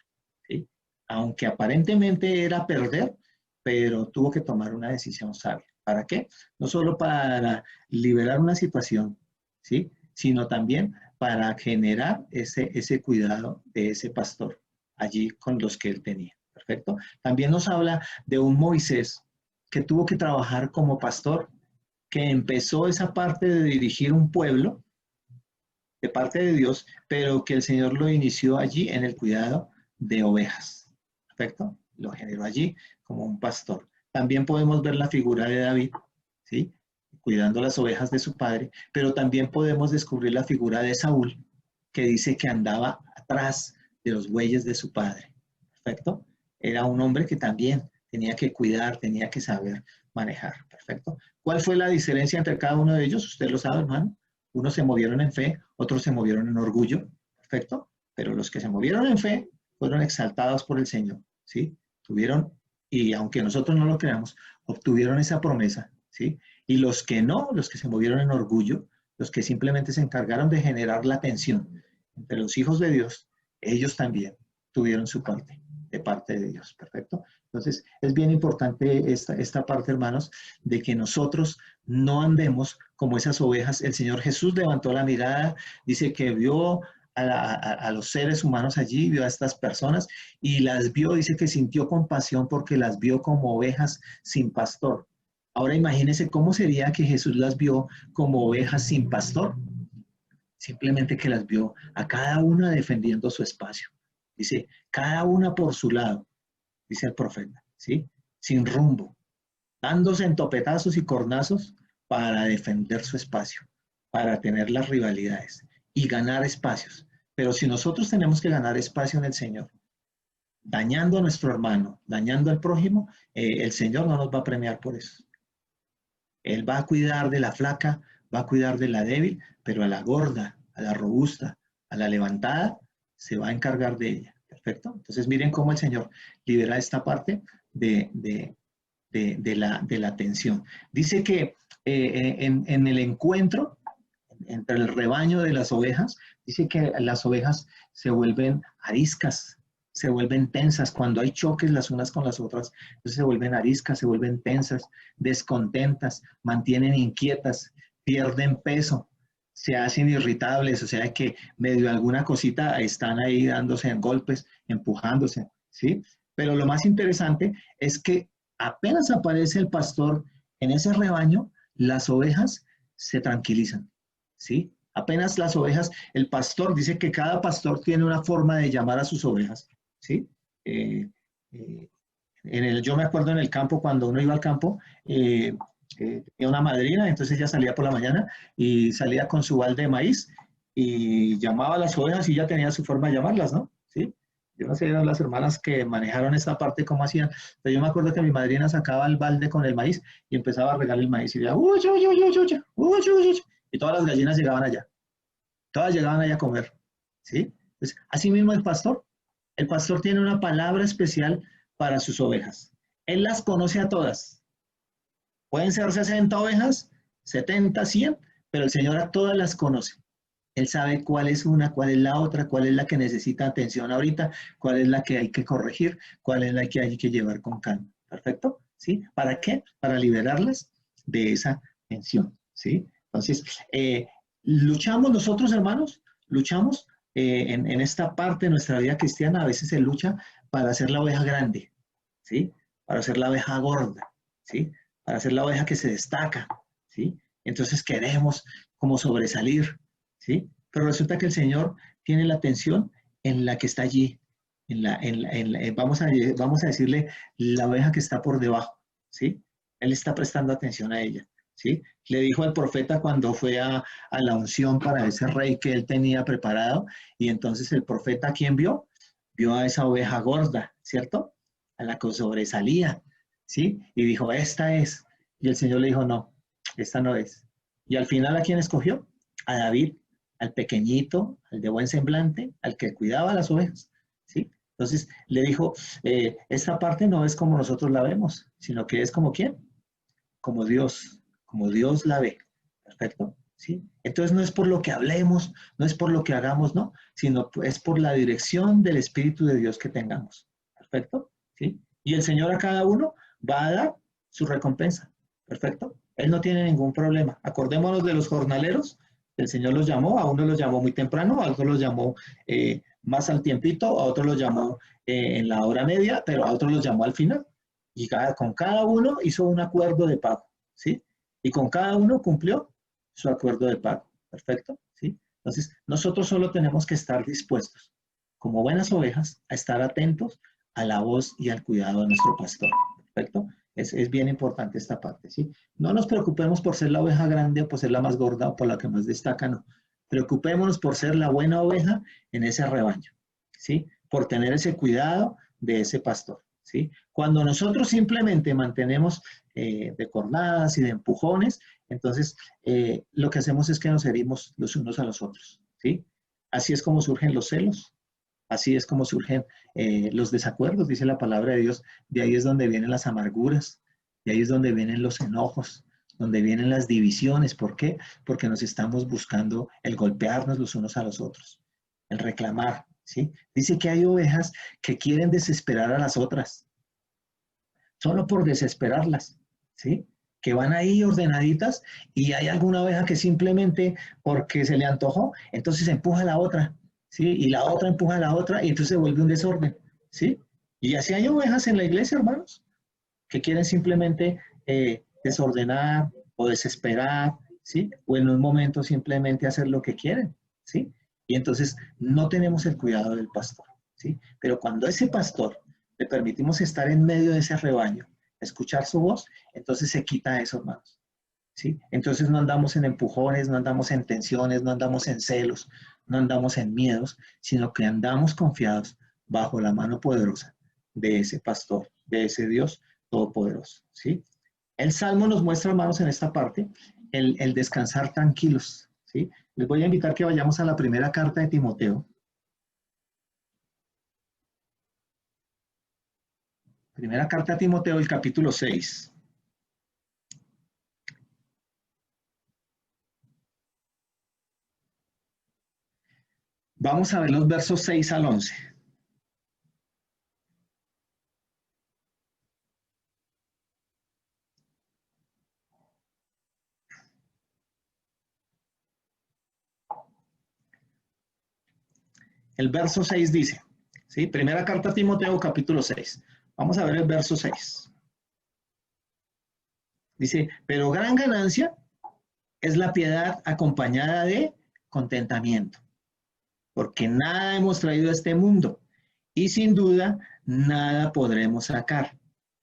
Speaker 21: ¿sí? Aunque aparentemente era perder, pero tuvo que tomar una decisión sabia. ¿Para qué? No solo para liberar una situación, ¿sí?, sino también para generar ese cuidado de ese pastor allí con los que él tenía. ¿Perfecto? También nos habla de un Moisés que tuvo que trabajar como pastor, que empezó esa parte de dirigir un pueblo de parte de Dios, pero que el Señor lo inició allí en el cuidado de ovejas. ¿Perfecto? Lo generó allí como un pastor. También podemos ver la figura de David, ¿sí? Cuidando las ovejas de su padre, pero también podemos descubrir la figura de Saúl, que dice que andaba atrás de los bueyes de su padre. ¿Perfecto? Era un hombre que también tenía que cuidar, tenía que saber manejar. ¿Perfecto? ¿Cuál fue la diferencia entre cada uno de ellos? Usted lo sabe, hermano. Unos se movieron en fe, otros se movieron en orgullo. ¿Perfecto? Pero los que se movieron en fe fueron exaltados por el Señor. ¿Sí? Tuvieron, y aunque nosotros no lo creamos, obtuvieron esa promesa. ¿Sí? Y los que no, los que se movieron en orgullo, los que simplemente se encargaron de generar la tensión entre los hijos de Dios, ellos también tuvieron su parte, de parte de Dios. ¿Perfecto? Entonces, es bien importante esta parte, hermanos, de que nosotros no andemos como esas ovejas. El Señor Jesús levantó la mirada, dice que vio a los seres humanos allí, vio a estas personas y las vio, dice que sintió compasión porque las vio como ovejas sin pastor. Ahora imagínense cómo sería que Jesús las vio como ovejas sin pastor. Simplemente que las vio a cada una defendiendo su espacio. Dice, cada una por su lado, dice el profeta, ¿sí? Sin rumbo, dándose en topetazos y cornazos para defender su espacio, para tener las rivalidades y ganar espacios. Pero si nosotros tenemos que ganar espacio en el Señor, dañando a nuestro hermano, dañando al prójimo, el Señor no nos va a premiar por eso. Él va a cuidar de la flaca, va a cuidar de la débil, pero a la gorda, a la robusta, a la levantada, se va a encargar de ella. ¿Perfecto? Entonces miren cómo el Señor libera esta parte de la tensión. Dice que en el encuentro entre el rebaño de las ovejas, dice que las ovejas se vuelven ariscas, se vuelven tensas, cuando hay choques las unas con las otras, entonces se vuelven ariscas, se vuelven tensas, descontentas, mantienen inquietas, pierden peso, se hacen irritables, o sea que medio alguna cosita están ahí dándose en golpes, empujándose, ¿sí? Pero lo más interesante es que apenas aparece el pastor en ese rebaño, las ovejas se tranquilizan, ¿sí? Apenas las ovejas, el pastor dice que cada pastor tiene una forma de llamar a sus ovejas, ¿sí? Yo me acuerdo en el campo, cuando uno iba al campo, tenía una madrina, entonces ella salía por la mañana y salía con su balde de maíz y llamaba a las ovejas y ya tenía su forma de llamarlas, ¿no? ¿Sí? Yo no sé, eran las hermanas que manejaron esta parte, cómo hacían, pero yo me acuerdo que mi madrina sacaba el balde con el maíz y empezaba a regar el maíz y decía, uy, uy, uy, uy, uy, uy, uy, uy, y todas las gallinas llegaban allá, todas llegaban allá a comer, ¿sí? Entonces, así mismo el pastor tiene una palabra especial para sus ovejas. Él las conoce a todas. Pueden ser 60 ovejas, 70, 100, pero el Señor a todas las conoce. Él sabe cuál es una, cuál es la otra, cuál es la que necesita atención ahorita, cuál es la que hay que corregir, cuál es la que hay que llevar con calma. ¿Perfecto? ¿Sí? ¿Para qué? Para liberarlas de esa tensión. ¿Sí? Entonces, luchamos nosotros, hermanos, luchamos en esta parte de nuestra vida cristiana. A veces se lucha para ser la oveja grande, ¿sí? Para ser la oveja gorda, ¿sí? Para ser la oveja que se destaca, ¿sí? Entonces queremos como sobresalir, ¿sí? Pero resulta que el Señor tiene la atención en la que está allí, vamos a decirle la oveja que está por debajo, ¿sí? Él está prestando atención a ella, ¿sí? Le dijo al profeta cuando fue a la unción para ese rey que él tenía preparado, y entonces el profeta, ¿a quién vio? Vio a esa oveja gorda, ¿cierto? A la que sobresalía, ¿sí? Y dijo, esta es. Y el Señor le dijo, no, esta no es. Y al final, ¿a quién escogió? A David, al pequeñito, al de buen semblante, al que cuidaba las ovejas, ¿sí? Entonces le dijo, esta parte no es como nosotros la vemos, sino que es como ¿quién? Como Dios la ve. Perfecto, ¿sí? Entonces no es por lo que hablemos, no es por lo que hagamos, no, sino es por la dirección del Espíritu de Dios que tengamos. Perfecto, ¿sí? Y el Señor a cada uno va a dar su recompensa. Perfecto. Él no tiene ningún problema. Acordémonos de los jornaleros. El Señor los llamó, a uno los llamó muy temprano, a otro los llamó más al tiempito, a otro los llamó en la hora media, pero a otro los llamó al final. Y con cada uno hizo un acuerdo de pago, ¿sí? Y con cada uno cumplió su acuerdo de pago. Perfecto, ¿sí? Entonces, nosotros solo tenemos que estar dispuestos, como buenas ovejas, a estar atentos a la voz y al cuidado de nuestro pastor. Perfecto. Es bien importante esta parte, ¿sí? No nos preocupemos por ser la oveja grande o por ser la más gorda o por la que más destaca, no. Preocupémonos por ser la buena oveja en ese rebaño, ¿sí? Por tener ese cuidado de ese pastor, ¿sí? Cuando nosotros simplemente mantenemos de cornadas y de empujones, entonces lo que hacemos es que nos herimos los unos a los otros, ¿sí? Así es como surgen los celos, así es como surgen los desacuerdos, dice la palabra de Dios. De ahí es donde vienen las amarguras, de ahí es donde vienen los enojos, donde vienen las divisiones. ¿Por qué? Porque nos estamos buscando el golpearnos los unos a los otros, el reclamar, ¿sí? Dice que hay ovejas que quieren desesperar a las otras, solo por desesperarlas, ¿sí? Que van ahí ordenaditas y hay alguna oveja que simplemente porque se le antojó, entonces empuja a la otra, ¿sí? Y la otra empuja a la otra y entonces se vuelve un desorden, ¿sí? Y así hay ovejas en la iglesia, hermanos, que quieren simplemente desordenar o desesperar, ¿sí? O en un momento simplemente hacer lo que quieren, ¿sí? Y entonces no tenemos el cuidado del pastor, ¿sí? Pero cuando a ese pastor le permitimos estar en medio de ese rebaño, escuchar su voz, entonces se quita eso, hermanos, ¿sí? Entonces no andamos en empujones, no andamos en tensiones, no andamos en celos, no andamos en miedos, sino que andamos confiados bajo la mano poderosa de ese pastor, de ese Dios todopoderoso, ¿sí? El Salmo nos muestra, hermanos, en esta parte, el descansar tranquilos, ¿sí? Les voy a invitar que vayamos a la primera carta de Timoteo. Primera carta a Timoteo, el capítulo 6. Vamos a ver los versos 6 al 11. El verso 6 dice, ¿sí? Primera carta a Timoteo, capítulo 6. Vamos a ver el verso 6. Dice, pero gran ganancia es la piedad acompañada de contentamiento, porque nada hemos traído a este mundo y sin duda nada podremos sacar.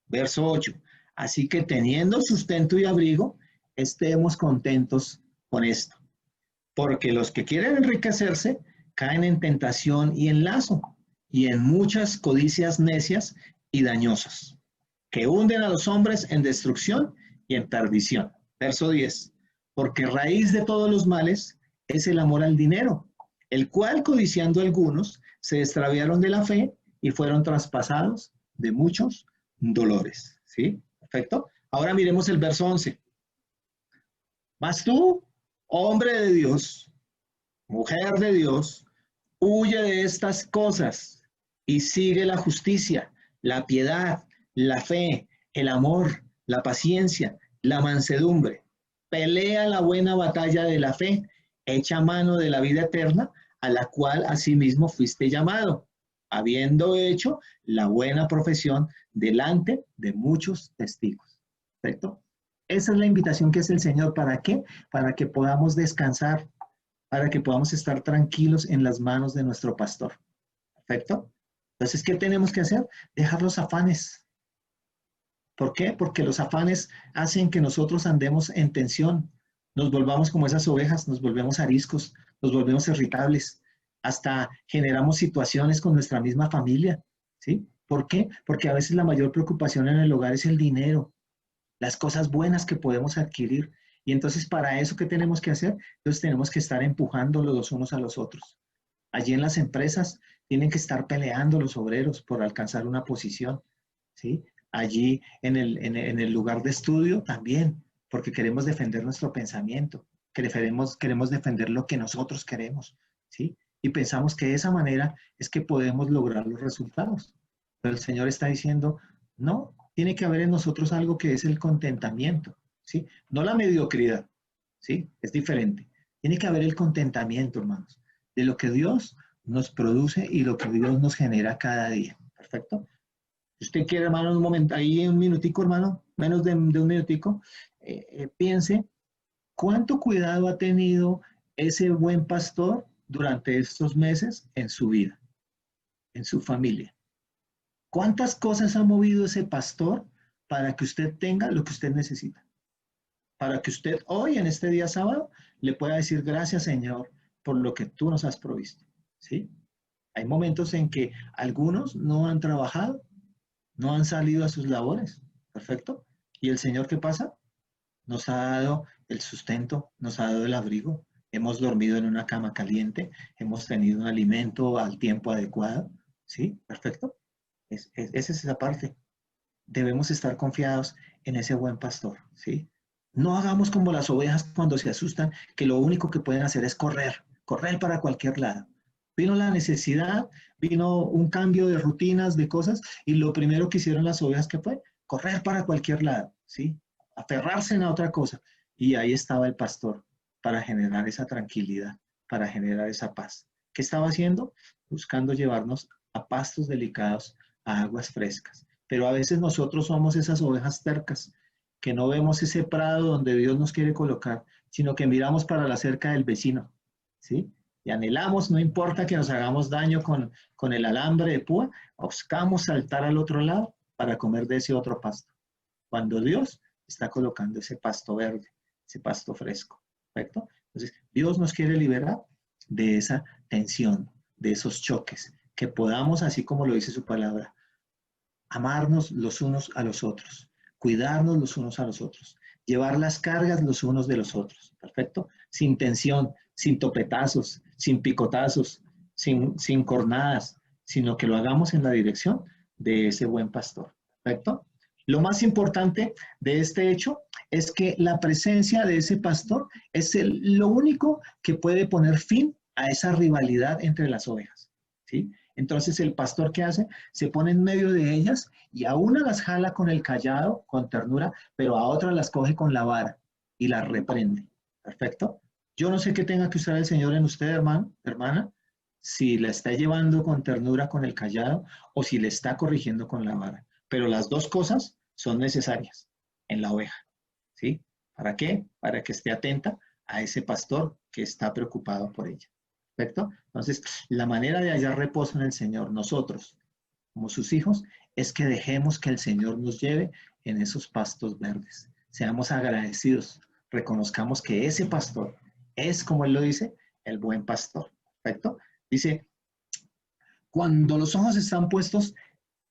Speaker 21: Verso 8. Así que teniendo sustento y abrigo, estemos contentos con esto, porque los que quieren enriquecerse caen en tentación y en lazo, y en muchas codicias necias y dañosas, que hunden a los hombres en destrucción y en perdición. Verso 10. Porque raíz de todos los males es el amor al dinero, el cual, codiciando algunos, se extraviaron de la fe y fueron traspasados de muchos dolores. ¿Sí? Perfecto. Ahora miremos el verso 11. Mas tú, hombre de Dios, mujer de Dios, huye de estas cosas y sigue la justicia, la piedad, la fe, el amor, la paciencia, la mansedumbre. Pelea la buena batalla de la fe, echa mano de la vida eterna, a la cual asimismo fuiste llamado, habiendo hecho la buena profesión delante de muchos testigos. ¿Perfecto? Esa es la invitación que hace el Señor. ¿Para qué? Para que podamos descansar, para que podamos estar tranquilos en las manos de nuestro pastor. ¿Perfecto? Entonces, ¿qué tenemos que hacer? Dejar los afanes. ¿Por qué? Porque los afanes hacen que nosotros andemos en tensión, nos volvamos como esas ovejas, nos volvemos ariscos, nos volvemos irritables, hasta generamos situaciones con nuestra misma familia, ¿sí? ¿Por qué? Porque a veces la mayor preocupación en el hogar es el dinero, las cosas buenas que podemos adquirir. Y entonces, para eso, ¿qué tenemos que hacer? Entonces tenemos que estar empujando los unos a los otros. Allí en las empresas tienen que estar peleando los obreros por alcanzar una posición, ¿sí? Allí en el lugar de estudio también, porque queremos defender nuestro pensamiento, queremos defender lo que nosotros queremos, ¿sí? Y pensamos que de esa manera es que podemos lograr los resultados. Pero el Señor está diciendo, no, tiene que haber en nosotros algo que es el contentamiento, ¿sí? No la mediocridad, ¿sí? Es diferente. Tiene que haber el contentamiento, hermanos, de lo que Dios nos produce y lo que Dios nos genera cada día. ¿Perfecto? Si usted quiere, hermano, un momento, ahí un minutico, hermano, menos de un minutico, piense cuánto cuidado ha tenido ese buen pastor durante estos meses en su vida, en su familia. ¿Cuántas cosas ha movido ese pastor para que usted tenga lo que usted necesita. Para que usted hoy, en este día sábado, le pueda decir gracias, Señor, por lo que tú nos has provisto. ¿Sí? Hay momentos en que algunos no han trabajado, no han salido a sus labores. Perfecto. ¿Y el Señor qué pasa? Nos ha dado el sustento, nos ha dado el abrigo. Hemos dormido en una cama caliente, hemos tenido un alimento al tiempo adecuado. ¿Sí? Perfecto. Esa es esa parte. Debemos estar confiados en ese buen pastor. ¿Sí? No hagamos como las ovejas cuando se asustan, que lo único que pueden hacer es correr para cualquier lado. Vino la necesidad, vino un cambio de rutinas, de cosas, y lo primero que hicieron las ovejas, ¿qué fue? Correr para cualquier lado, ¿sí? Aferrarse a otra cosa. Y ahí estaba el pastor para generar esa tranquilidad, para generar esa paz. ¿Qué estaba haciendo? Buscando llevarnos a pastos delicados, a aguas frescas. Pero a veces nosotros somos esas ovejas tercas, que no vemos ese prado donde Dios nos quiere colocar, sino que miramos para la cerca del vecino, ¿sí? Y anhelamos, no importa que nos hagamos daño con el alambre de púa, buscamos saltar al otro lado para comer de ese otro pasto. Cuando Dios está colocando ese pasto verde, ese pasto fresco, ¿correcto? Entonces, Dios nos quiere liberar de esa tensión, de esos choques, que podamos, así como lo dice su palabra, amarnos los unos a los otros, cuidarnos los unos a los otros, llevar las cargas los unos de los otros, ¿perfecto? Sin tensión, sin topetazos, sin picotazos, sin cornadas, sino que lo hagamos en la dirección de ese buen pastor, ¿perfecto? Lo más importante de este hecho es que la presencia de ese pastor es lo único que puede poner fin a esa rivalidad entre las ovejas, ¿sí? Entonces el pastor, ¿qué hace? Se pone en medio de ellas y a una las jala con el cayado, con ternura, pero a otra las coge con la vara y las reprende. ¿Perfecto? Yo no sé qué tenga que usar el Señor en usted, hermano, hermana, si la está llevando con ternura con el cayado o si le está corrigiendo con la vara. Pero las dos cosas son necesarias en la oveja. ¿Sí? ¿Para qué? Para que esté atenta a ese pastor que está preocupado por ella. ¿Perfecto? Entonces, la manera de hallar reposo en el Señor, nosotros, como sus hijos, es que dejemos que el Señor nos lleve en esos pastos verdes. Seamos agradecidos, reconozcamos que ese pastor es, como Él lo dice, el buen pastor. ¿Perfecto? Dice, cuando los ojos están puestos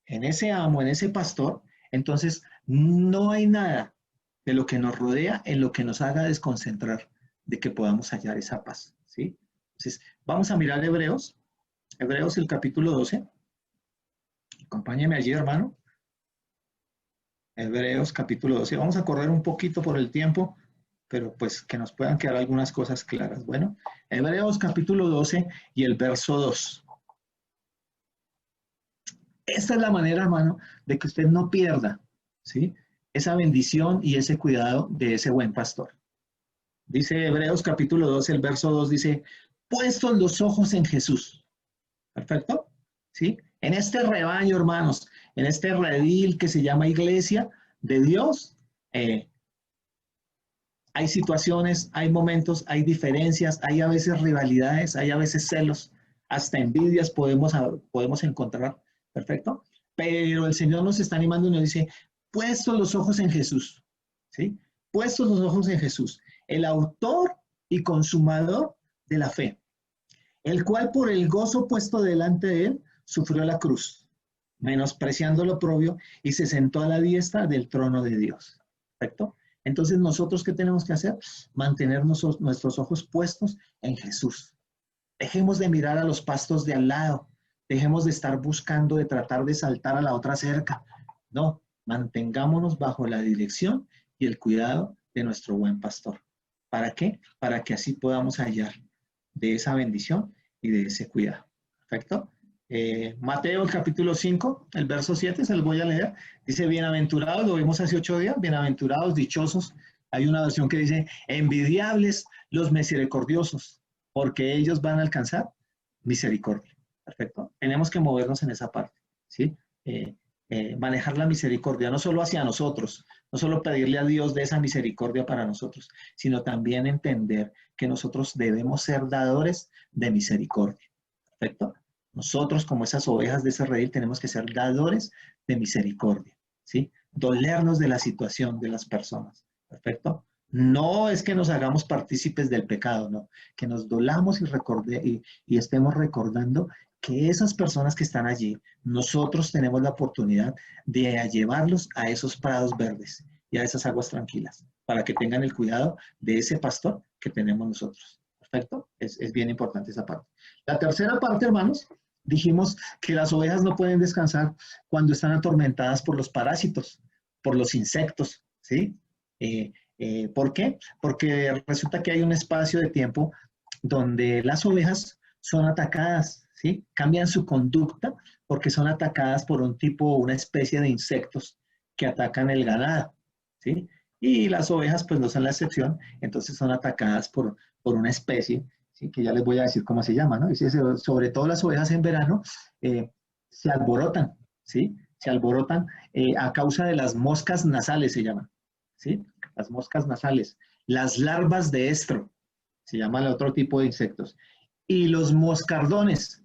Speaker 21: en ese amo, en ese pastor, entonces no hay nada de lo que nos rodea en lo que nos haga desconcentrar de que podamos hallar esa paz. ¿Sí? Entonces, vamos a mirar Hebreos, el capítulo 12. Acompáñeme allí, hermano. Hebreos, capítulo 12. Vamos a correr un poquito por el tiempo, pero pues que nos puedan quedar algunas cosas claras. Bueno, Hebreos, capítulo 12 y el verso 2. Esta es la manera, hermano, de que usted no pierda, ¿sí?, esa bendición y ese cuidado de ese buen pastor. Dice Hebreos, capítulo 12, el verso 2, dice, puestos los ojos en Jesús. ¿Perfecto? ¿Sí? En este rebaño, hermanos, en este redil que se llama iglesia de Dios, hay situaciones, hay momentos, hay diferencias, hay a veces rivalidades, hay a veces celos, hasta envidias podemos encontrar. ¿Perfecto? Pero el Señor nos está animando y nos dice, puestos los ojos en Jesús. ¿Sí? Puestos los ojos en Jesús, el autor y consumador de la fe, el cual por el gozo puesto delante de él, sufrió la cruz, menospreciando lo oprobio, y se sentó a la diestra del trono de Dios. ¿Perfecto? Entonces, ¿nosotros qué tenemos que hacer? Mantener nuestros ojos puestos en Jesús. Dejemos de mirar a los pastos de al lado. Dejemos de estar buscando, de tratar de saltar a la otra cerca. No, mantengámonos bajo la dirección y el cuidado de nuestro buen pastor. ¿Para qué? Para que así podamos hallar de esa bendición y de ese cuidado. ¿Perfecto? Mateo, el capítulo 5, el verso 7, se los voy a leer. Dice, bienaventurados, lo vimos hace 8 días, bienaventurados, dichosos. Hay una versión que dice, envidiables los misericordiosos, porque ellos van a alcanzar misericordia. Perfecto. Tenemos que movernos en esa parte, ¿sí? Manejar la misericordia, no solo hacia nosotros, no solo pedirle a Dios de esa misericordia para nosotros, sino también entender que nosotros debemos ser dadores de misericordia. Perfecto. Nosotros, como esas ovejas de ese redil, tenemos que ser dadores de misericordia, ¿sí? dolernos de la situación de las personas, ¿perfecto? No es que nos hagamos partícipes del pecado, no, que nos dolamos y estemos recordando que esas personas que están allí, nosotros tenemos la oportunidad de llevarlos a esos prados verdes y a esas aguas tranquilas, para que tengan el cuidado de ese pastor que tenemos nosotros. ¿Perfecto? Es bien importante esa parte. La tercera parte, hermanos, dijimos que las ovejas no pueden descansar cuando están atormentadas por los parásitos, por los insectos, ¿sí? ¿Por qué? Porque resulta que hay un espacio de tiempo donde las ovejas son atacadas, ¿sí? Cambian su conducta porque son atacadas por una especie de insectos que atacan el ganado, ¿sí? Y las ovejas pues no son la excepción, entonces son atacadas por una especie, ¿sí? Que ya les voy a decir cómo se llama, ¿no? Dice, sobre todo las ovejas en verano se alborotan, ¿sí? Se alborotan a causa de las moscas nasales, se llaman, ¿sí? Las moscas nasales, las larvas de estro, se llama el otro tipo de insectos, y los moscardones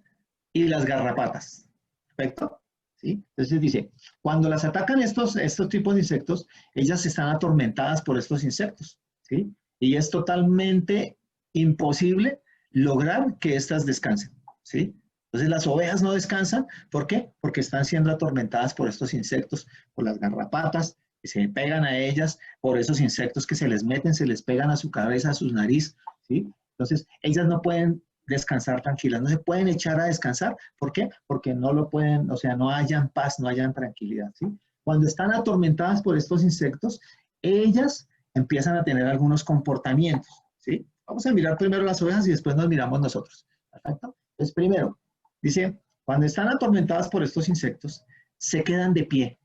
Speaker 21: y las garrapatas, ¿perfecto? ¿Sí? Entonces dice, cuando las atacan estos tipos de insectos, ellas están atormentadas por estos insectos, ¿sí? Y es totalmente imposible lograr que éstas descansen, ¿sí? Entonces las ovejas no descansan, ¿por qué? Porque están siendo atormentadas por estos insectos, por las garrapatas, que se pegan a ellas, por esos insectos que se les meten, se les pegan a su cabeza, a su nariz, ¿sí? Entonces ellas no pueden descansar tranquilas, no se pueden echar a descansar, ¿por qué? Porque no lo pueden, o sea, no hayan paz, no hayan tranquilidad, ¿sí? Cuando están atormentadas por estos insectos, ellas empiezan a tener algunos comportamientos, ¿sí? Vamos a mirar primero las ovejas y después nos miramos nosotros, ¿perfecto? Entonces, primero, dice, cuando están atormentadas por estos insectos, se quedan de pie,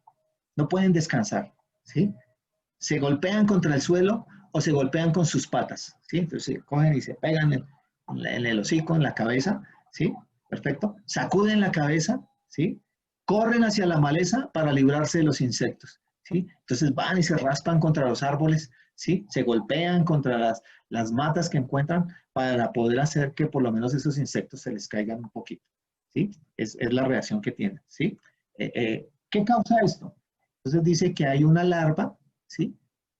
Speaker 21: no pueden descansar, ¿sí? Se golpean contra el suelo o se golpean con sus patas, ¿sí? Entonces se cogen y se pegan en el hocico, en la cabeza, ¿sí? Perfecto. Sacuden la cabeza, ¿sí? Corren hacia la maleza para librarse de los insectos, ¿sí? Entonces van y se raspan contra los árboles, ¿sí? Se golpean contra las matas que encuentran para poder hacer que por lo menos esos insectos se les caigan un poquito, ¿sí? Es la reacción que tienen, ¿sí? ¿Qué causa esto? Entonces dice que hay una larva, ¿sí?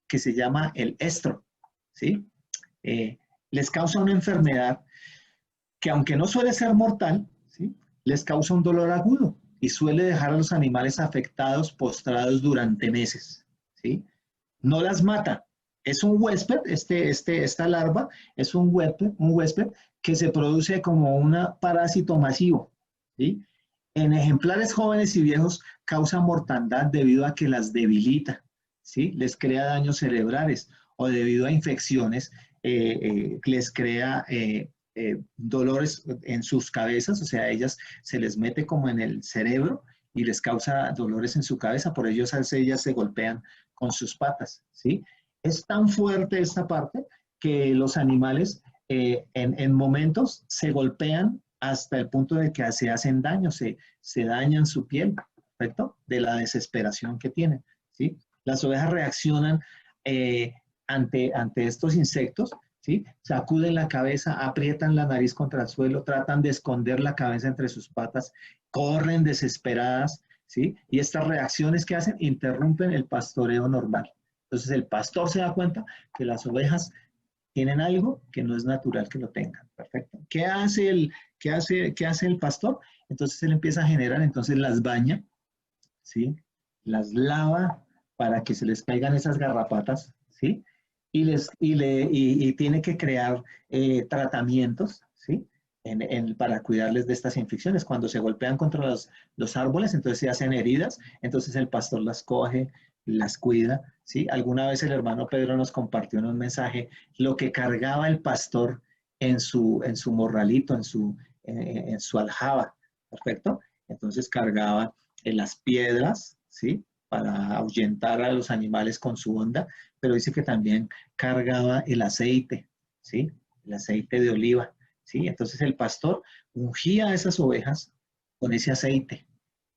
Speaker 21: Que se llama el estro, ¿sí? Les causa una enfermedad que aunque no suele ser mortal, ¿sí? Les causa un dolor agudo y suele dejar a los animales afectados, postrados durante meses, ¿sí? No las mata, es un huésped, esta larva es un huésped que se produce como un parásito masivo, ¿sí? En ejemplares jóvenes y viejos causa mortandad debido a que las debilita, ¿sí? Les crea daños cerebrales o debido a infecciones les crea dolores en sus cabezas, o sea, a ellas se les mete como en el cerebro y les causa dolores en su cabeza, por ello ellas se golpean con sus patas, ¿sí? Es tan fuerte esta parte que los animales en momentos se golpean hasta el punto de que se hacen daño, se dañan su piel, ¿perfecto? De la desesperación que tienen, ¿sí? Las ovejas reaccionan ante estos insectos, ¿sí? Sacuden la cabeza, aprietan la nariz contra el suelo, tratan de esconder la cabeza entre sus patas, corren desesperadas, ¿sí? Y estas reacciones que hacen interrumpen el pastoreo normal. Entonces el pastor se da cuenta que las ovejas tienen algo que no es natural que lo tengan, ¿perfecto? ¿Qué hace el pastor? Entonces él empieza a generar, entonces las baña, ¿sí? Las lava para que se les caigan esas garrapatas, ¿sí? Y tiene que crear tratamientos, ¿sí? Para cuidarles de estas infecciones. Cuando se golpean contra los árboles, entonces se hacen heridas, entonces el pastor las coge, las cuida, ¿sí? Alguna vez el hermano Pedro nos compartió en un mensaje lo que cargaba el pastor en su morralito, en su aljaba, ¿perfecto? Entonces cargaba las piedras, ¿sí? Para ahuyentar a los animales con su onda, pero dice que también cargaba el aceite, ¿sí? El aceite de oliva, ¿sí? Entonces el pastor ungía a esas ovejas con ese aceite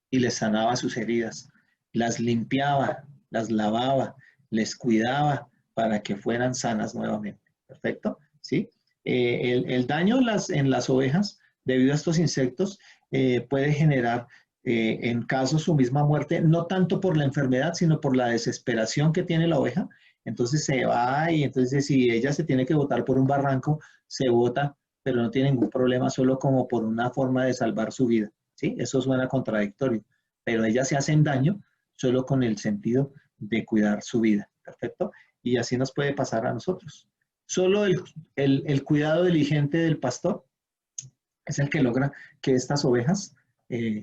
Speaker 21: y les sanaba sus heridas, las limpiaba, las lavaba, les cuidaba para que fueran sanas nuevamente, ¿perfecto? ¿Sí? El daño en las ovejas debido a estos insectos puede generar en caso su misma muerte, no tanto por la enfermedad, sino por la desesperación que tiene la oveja. Entonces se va y entonces si ella se tiene que botar por un barranco, se bota, pero no tiene ningún problema, solo como por una forma de salvar su vida, ¿sí? Eso suena contradictorio, pero ellas se hacen daño solo con el sentido de cuidar su vida, ¿perfecto? Y así nos puede pasar a nosotros. Solo el cuidado diligente del pastor es el que logra que estas ovejas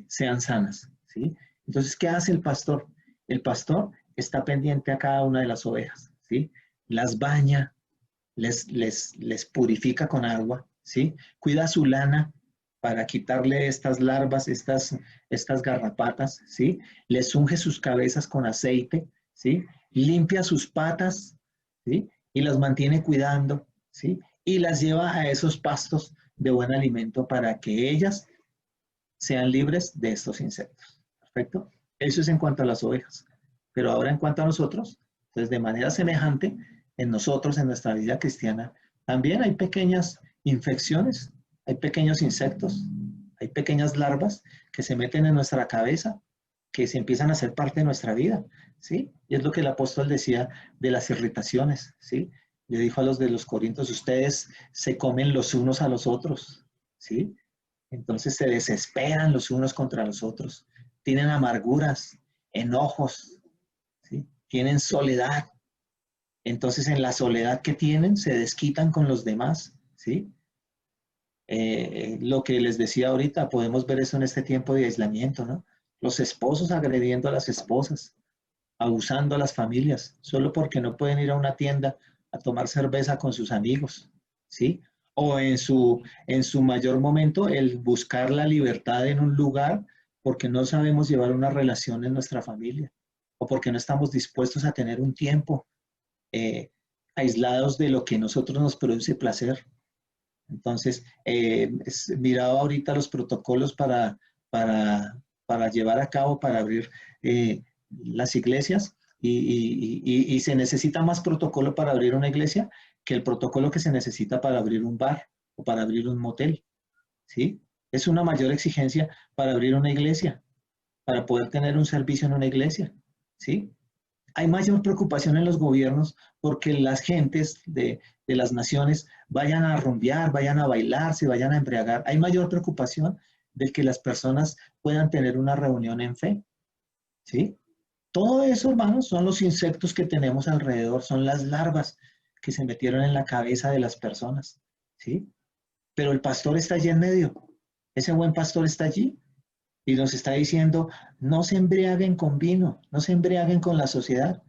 Speaker 21: sean sanas, ¿sí? Entonces, ¿qué hace el pastor? El pastor está pendiente a cada una de las ovejas, ¿sí? Las baña, les purifica con agua, ¿sí? Cuida su lana para quitarle estas larvas, estas garrapatas, ¿sí? Les unge sus cabezas con aceite, ¿sí? Limpia sus patas, ¿sí? Y las mantiene cuidando, ¿sí? Y las lleva a esos pastos de buen alimento para que ellas sean libres de estos insectos. ¿Perfecto? Eso es en cuanto a las ovejas. Pero ahora en cuanto a nosotros, entonces de manera semejante, en nosotros, en nuestra vida cristiana, también hay pequeñas infecciones, hay pequeños insectos, hay pequeñas larvas que se meten en nuestra cabeza, que se empiezan a hacer parte de nuestra vida, ¿sí? Y es lo que el apóstol decía de las irritaciones, ¿sí? Le dijo a los de los Corintios, ustedes se comen los unos a los otros, ¿sí? Entonces se desesperan los unos contra los otros, tienen amarguras, enojos, ¿sí? Tienen soledad. Entonces en la soledad que tienen se desquitan con los demás, ¿sí? Lo que les decía ahorita, podemos ver eso en este tiempo de aislamiento, ¿no? Los esposos agrediendo a las esposas, abusando a las familias, solo porque no pueden ir a una tienda a tomar cerveza con sus amigos, ¿sí? O en su mayor momento, el buscar la libertad en un lugar porque no sabemos llevar una relación en nuestra familia, o porque no estamos dispuestos a tener un tiempo aislados de lo que a nosotros nos produce placer. Entonces, miraba ahorita los protocolos para llevar a cabo, para abrir las iglesias, y se necesita más protocolo para abrir una iglesia que el protocolo que se necesita para abrir un bar o para abrir un motel, ¿sí? Es una mayor exigencia para abrir una iglesia, para poder tener un servicio en una iglesia, ¿sí? Hay mayor preocupación en los gobiernos porque las gentes de las naciones vayan a rumbear, vayan a bailar, se vayan a embriagar. Hay mayor preocupación de que las personas puedan tener una reunión en fe, ¿sí? Todo eso, hermanos, son los insectos que tenemos alrededor, son las larvas que se metieron en la cabeza de las personas, ¿sí? Pero el pastor está allí en medio, ese buen pastor está allí y nos está diciendo, no se embriaguen con vino, no se embriaguen con la sociedad,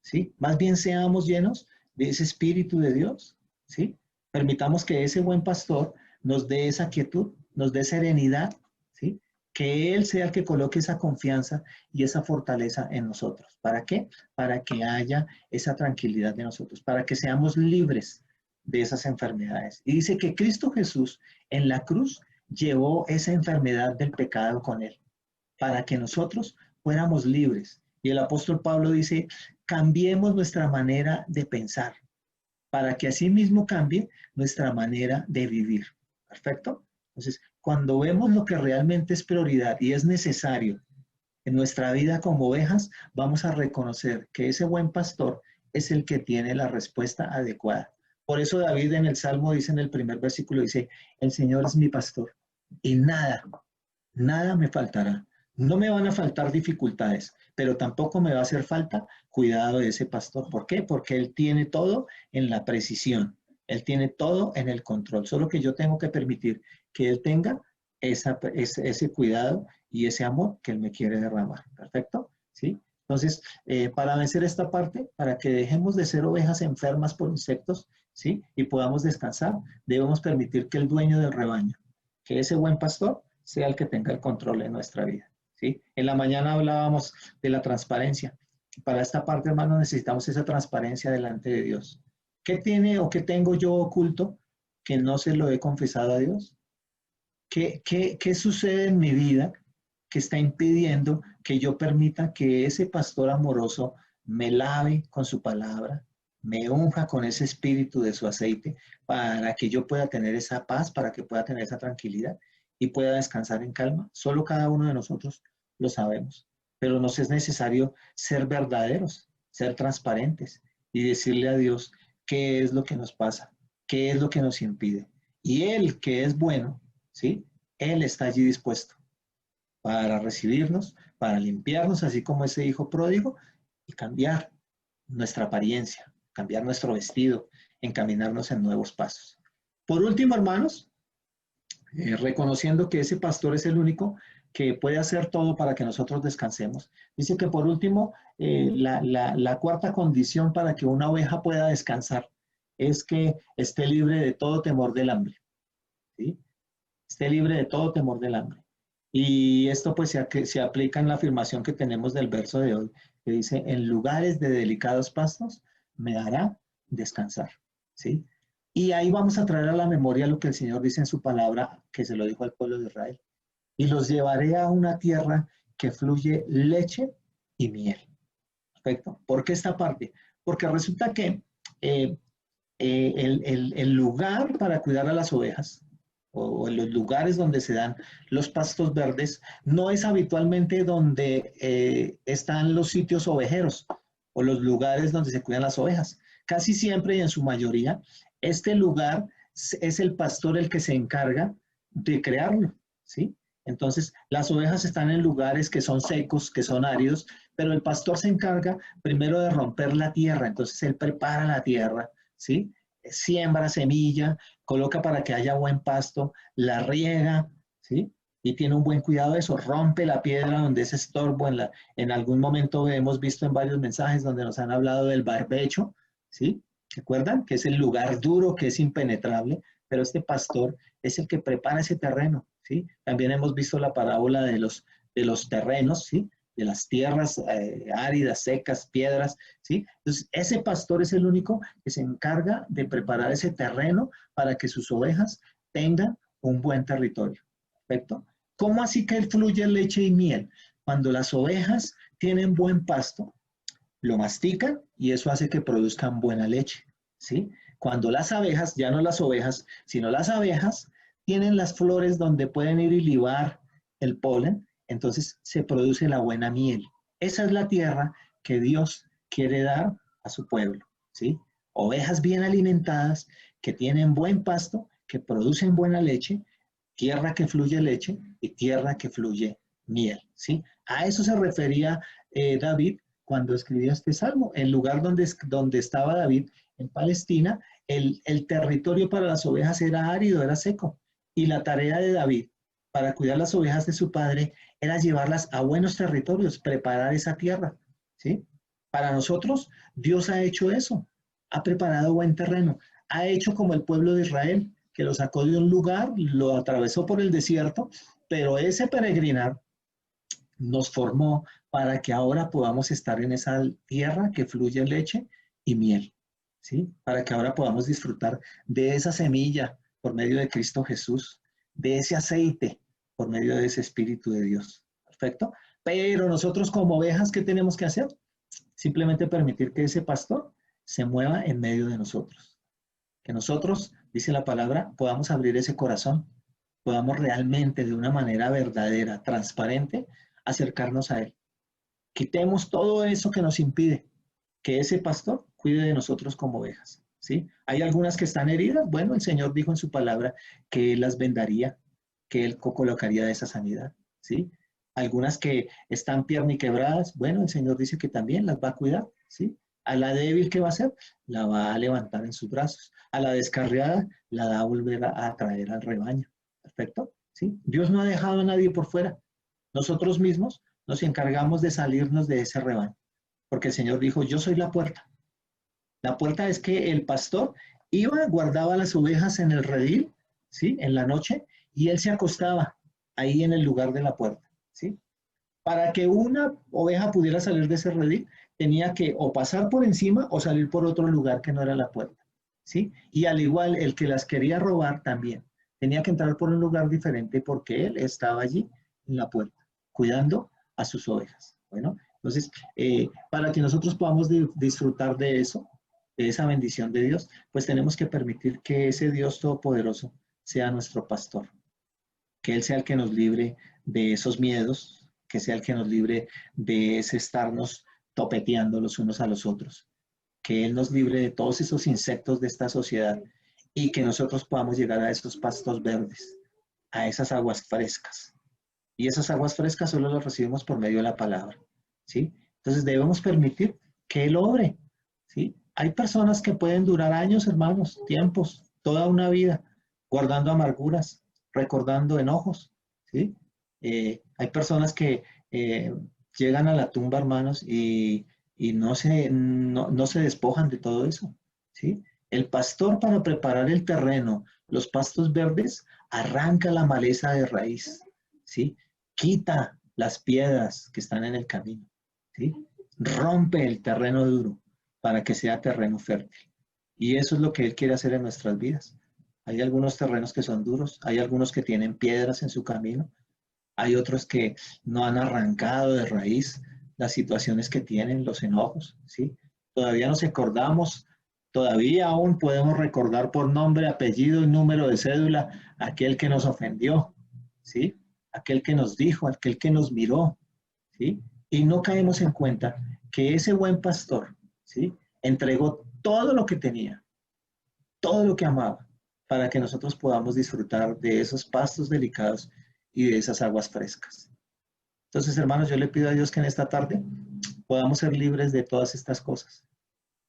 Speaker 21: ¿sí? Más bien seamos llenos de ese Espíritu de Dios, ¿sí? Permitamos que ese buen pastor nos dé esa quietud, nos dé serenidad, ¿sí? Que Él sea el que coloque esa confianza y esa fortaleza en nosotros. ¿Para qué? Para que haya esa tranquilidad de nosotros, para que seamos libres de esas enfermedades. Y dice que Cristo Jesús en la cruz llevó esa enfermedad del pecado con Él, para que nosotros fuéramos libres. Y el apóstol Pablo dice, cambiemos nuestra manera de pensar, para que así mismo cambie nuestra manera de vivir. ¿Perfecto? Entonces, cuando vemos lo que realmente es prioridad y es necesario en nuestra vida como ovejas, vamos a reconocer que ese buen pastor es el que tiene la respuesta adecuada. Por eso David en el Salmo dice en el primer versículo, dice, el Señor es mi pastor y nada me faltará. No me van a faltar dificultades, pero tampoco me va a hacer falta cuidado de ese pastor. ¿Por qué? Porque Él tiene todo en la precisión. Él tiene todo en el control. Solo que yo tengo que permitir que Él tenga ese cuidado y ese amor que Él me quiere derramar. ¿Perfecto? ¿Sí? Entonces, para vencer esta parte, para que dejemos de ser ovejas enfermas por insectos, ¿sí? Y podamos descansar, debemos permitir que el dueño del rebaño, que ese buen pastor, sea el que tenga el control en nuestra vida, ¿sí? En la mañana hablábamos de la transparencia. Para esta parte, hermano, necesitamos esa transparencia delante de Dios. ¿Qué tiene o qué tengo yo oculto que no se lo he confesado a Dios? ¿Qué sucede en mi vida que está impidiendo que yo permita que ese pastor amoroso me lave con su palabra, me unja con ese espíritu de su aceite, para que yo pueda tener esa paz, para que pueda tener esa tranquilidad y pueda descansar en calma? Solo cada uno de nosotros lo sabemos, pero nos es necesario ser verdaderos, ser transparentes y decirle a Dios qué es lo que nos pasa, qué es lo que nos impide. Y Él, que es bueno, ¿sí? Él está allí dispuesto para recibirnos, para limpiarnos, así como ese hijo pródigo, y cambiar nuestra apariencia, cambiar nuestro vestido, encaminarnos en nuevos pasos. Por último, hermanos, reconociendo que ese pastor es el único que puede hacer todo para que nosotros descansemos. Dice que por último, la cuarta condición para que una oveja pueda descansar es que esté libre de todo temor del hambre, ¿sí? Esté libre de todo temor del hambre. Y esto pues se aplica en la afirmación que tenemos del verso de hoy, que dice, en lugares de delicados pastos me hará descansar, ¿sí? Y ahí vamos a traer a la memoria lo que el Señor dice en su palabra, que se lo dijo al pueblo de Israel. Y los llevaré a una tierra que fluye leche y miel. Perfecto. ¿Por qué esta parte? Porque resulta que el lugar para cuidar a las ovejas, o en los lugares donde se dan los pastos verdes, no es habitualmente donde están los sitios ovejeros, o los lugares donde se cuidan las ovejas. Casi siempre y en su mayoría, este lugar es el pastor el que se encarga de crearlo, ¿sí? Entonces, las ovejas están en lugares que son secos, que son áridos, pero el pastor se encarga primero de romper la tierra. Entonces, él prepara la tierra, ¿sí? Siembra semilla, coloca para que haya buen pasto, la riega, ¿sí? Y tiene un buen cuidado de eso, rompe la piedra donde es estorbo. En algún momento hemos visto en varios mensajes donde nos han hablado del barbecho, ¿sí? ¿Recuerdan? Que es el lugar duro, que es impenetrable, pero este pastor es el que prepara ese terreno, ¿sí? También hemos visto la parábola de los terrenos, ¿sí? De las tierras áridas, secas, piedras, ¿sí? Entonces, ese pastor es el único que se encarga de preparar ese terreno para que sus ovejas tengan un buen territorio, ¿perfecto? ¿Cómo así que fluye leche y miel? Cuando las ovejas tienen buen pasto, lo mastican y eso hace que produzcan buena leche, ¿sí? Cuando las abejas, ya no las ovejas, sino las abejas, tienen las flores donde pueden ir y libar el polen, entonces se produce la buena miel. Esa es la tierra que Dios quiere dar a su pueblo, ¿sí? Ovejas bien alimentadas, que tienen buen pasto, que producen buena leche, tierra que fluye leche y tierra que fluye miel, ¿sí? A eso se refería David cuando escribía este salmo. El lugar donde estaba David, en Palestina, el territorio para las ovejas era árido, era seco. Y la tarea de David para cuidar las ovejas de su padre era llevarlas a buenos territorios, preparar esa tierra, ¿sí? Para nosotros, Dios ha hecho eso, ha preparado buen terreno, ha hecho como el pueblo de Israel, que lo sacó de un lugar, lo atravesó por el desierto, pero ese peregrinar nos formó para que ahora podamos estar en esa tierra que fluye leche y miel, ¿sí? Para que ahora podamos disfrutar de esa semilla por medio de Cristo Jesús, de ese aceite por medio de ese Espíritu de Dios, ¿perfecto? Pero nosotros como ovejas, ¿qué tenemos que hacer? Simplemente permitir que ese pastor se mueva en medio de nosotros. Que nosotros, dice la palabra, podamos abrir ese corazón, podamos realmente de una manera verdadera, transparente, acercarnos a Él. Quitemos todo eso que nos impide que ese pastor cuide de nosotros como ovejas, ¿sí? Hay algunas que están heridas, bueno, el Señor dijo en su palabra que Él las vendaría, que Él colocaría de esa sanidad, ¿sí? Algunas que están pierniquebradas, bueno, el Señor dice que también las va a cuidar, ¿sí? A la débil, ¿qué va a hacer? La va a levantar en sus brazos. A la descarriada, la va a volver a traer al rebaño, ¿perfecto? ¿Sí? Dios no ha dejado a nadie por fuera. Nosotros mismos nos encargamos de salirnos de ese rebaño, porque el Señor dijo, yo soy la puerta. La puerta es que el pastor iba, guardaba las ovejas en el redil, ¿sí? En la noche, y él se acostaba ahí en el lugar de la puerta, ¿sí? Para que una oveja pudiera salir de ese redil, tenía que o pasar por encima o salir por otro lugar que no era la puerta, ¿sí? Y al igual, el que las quería robar también, tenía que entrar por un lugar diferente porque él estaba allí en la puerta, cuidando a sus ovejas. Bueno, entonces, para que nosotros podamos disfrutar de eso, de esa bendición de Dios, pues tenemos que permitir que ese Dios todopoderoso sea nuestro pastor, que Él sea el que nos libre de esos miedos, que sea el que nos libre de ese estarnos topeteando los unos a los otros, que Él nos libre de todos esos insectos de esta sociedad y que nosotros podamos llegar a esos pastos verdes, a esas aguas frescas. Y esas aguas frescas solo las recibimos por medio de la palabra, ¿sí? Entonces debemos permitir que Él obre, ¿sí? Hay personas que pueden durar años, hermanos, tiempos, toda una vida, guardando amarguras, recordando enojos, ¿sí? Hay personas que llegan a la tumba, hermanos, y no se despojan de todo eso, ¿sí? El pastor, para preparar el terreno, los pastos verdes, arranca la maleza de raíz, ¿sí? Quita las piedras que están en el camino, ¿sí? Rompe el terreno duro para que sea terreno fértil. Y eso es lo que Él quiere hacer en nuestras vidas. Hay algunos terrenos que son duros, hay algunos que tienen piedras en su camino, hay otros que no han arrancado de raíz las situaciones que tienen, los enojos, ¿sí? Todavía nos acordamos, todavía aún podemos recordar por nombre, apellido y número de cédula aquel que nos ofendió, ¿sí? Aquel que nos dijo, aquel que nos miró, ¿sí? Y no caemos en cuenta que ese buen pastor, ¿sí? Entregó todo lo que tenía, todo lo que amaba, para que nosotros podamos disfrutar de esos pastos delicados y de esas aguas frescas. Entonces, hermanos, yo le pido a Dios que en esta tarde podamos ser libres de todas estas cosas,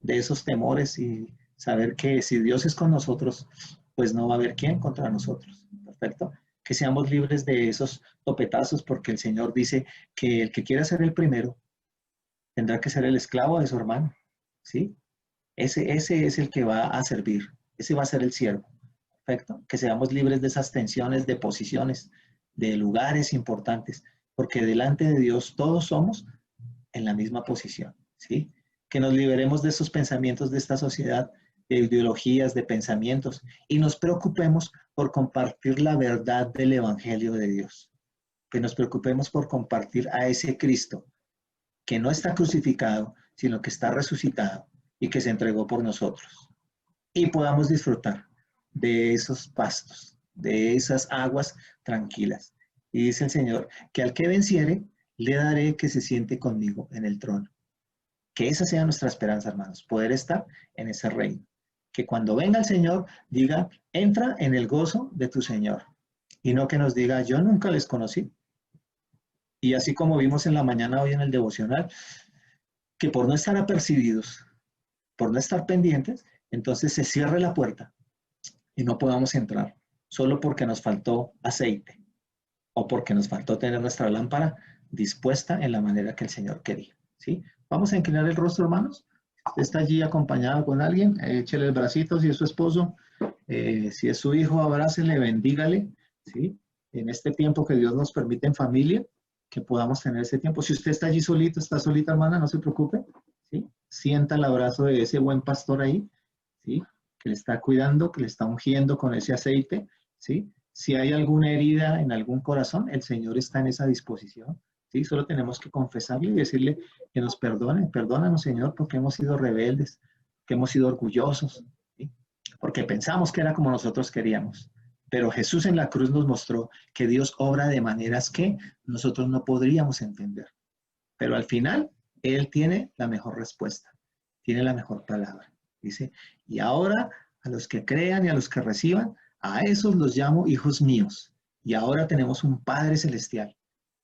Speaker 21: de esos temores y saber que si Dios es con nosotros, pues no va a haber quién contra nosotros. Perfecto. Que seamos libres de esos topetazos, porque el Señor dice que el que quiera ser el primero tendrá que ser el esclavo de su hermano, ¿sí? Ese es el que va a servir, ese va a ser el siervo. Perfecto. Que seamos libres de esas tensiones, de posiciones, de lugares importantes, porque delante de Dios todos somos en la misma posición, ¿sí? Que nos liberemos de esos pensamientos de esta sociedad, de ideologías, de pensamientos, y nos preocupemos por compartir la verdad del Evangelio de Dios. Que nos preocupemos por compartir a ese Cristo que no está crucificado, sino que está resucitado y que se entregó por nosotros. Y podamos disfrutar de esos pastos, de esas aguas tranquilas. Y dice el Señor que al que venciere, le daré que se siente conmigo en el trono. Que esa sea nuestra esperanza, hermanos, poder estar en ese reino. Que cuando venga el Señor, diga, entra en el gozo de tu Señor. Y no que nos diga, yo nunca les conocí. Y así como vimos en la mañana hoy en el devocional, que por no estar apercibidos, por no estar pendientes, entonces se cierre la puerta y no podamos entrar, solo porque nos faltó aceite o porque nos faltó tener nuestra lámpara dispuesta en la manera que el Señor quería, ¿sí? Vamos a inclinar el rostro, hermanos. Usted está allí acompañado con alguien, échele el bracito si es su esposo, si es su hijo, abrácele, bendígale, ¿sí? En este tiempo que Dios nos permite en familia, que podamos tener ese tiempo. Si usted está allí solito, está solita, hermana, no se preocupe, ¿sí? Sienta el abrazo de ese buen pastor ahí, ¿sí? Que le está cuidando, que le está ungiendo con ese aceite, ¿sí? Si hay alguna herida en algún corazón, el Señor está en esa disposición, ¿sí? Solo tenemos que confesarle y decirle que nos perdone. Perdónanos, Señor, porque hemos sido rebeldes, que hemos sido orgullosos, ¿sí? Porque pensamos que era como nosotros queríamos. Pero Jesús en la cruz nos mostró que Dios obra de maneras que nosotros no podríamos entender. Pero al final, Él tiene la mejor respuesta, tiene la mejor palabra. Dice, y ahora a los que crean y a los que reciban, a esos los llamo hijos míos. Y ahora tenemos un Padre Celestial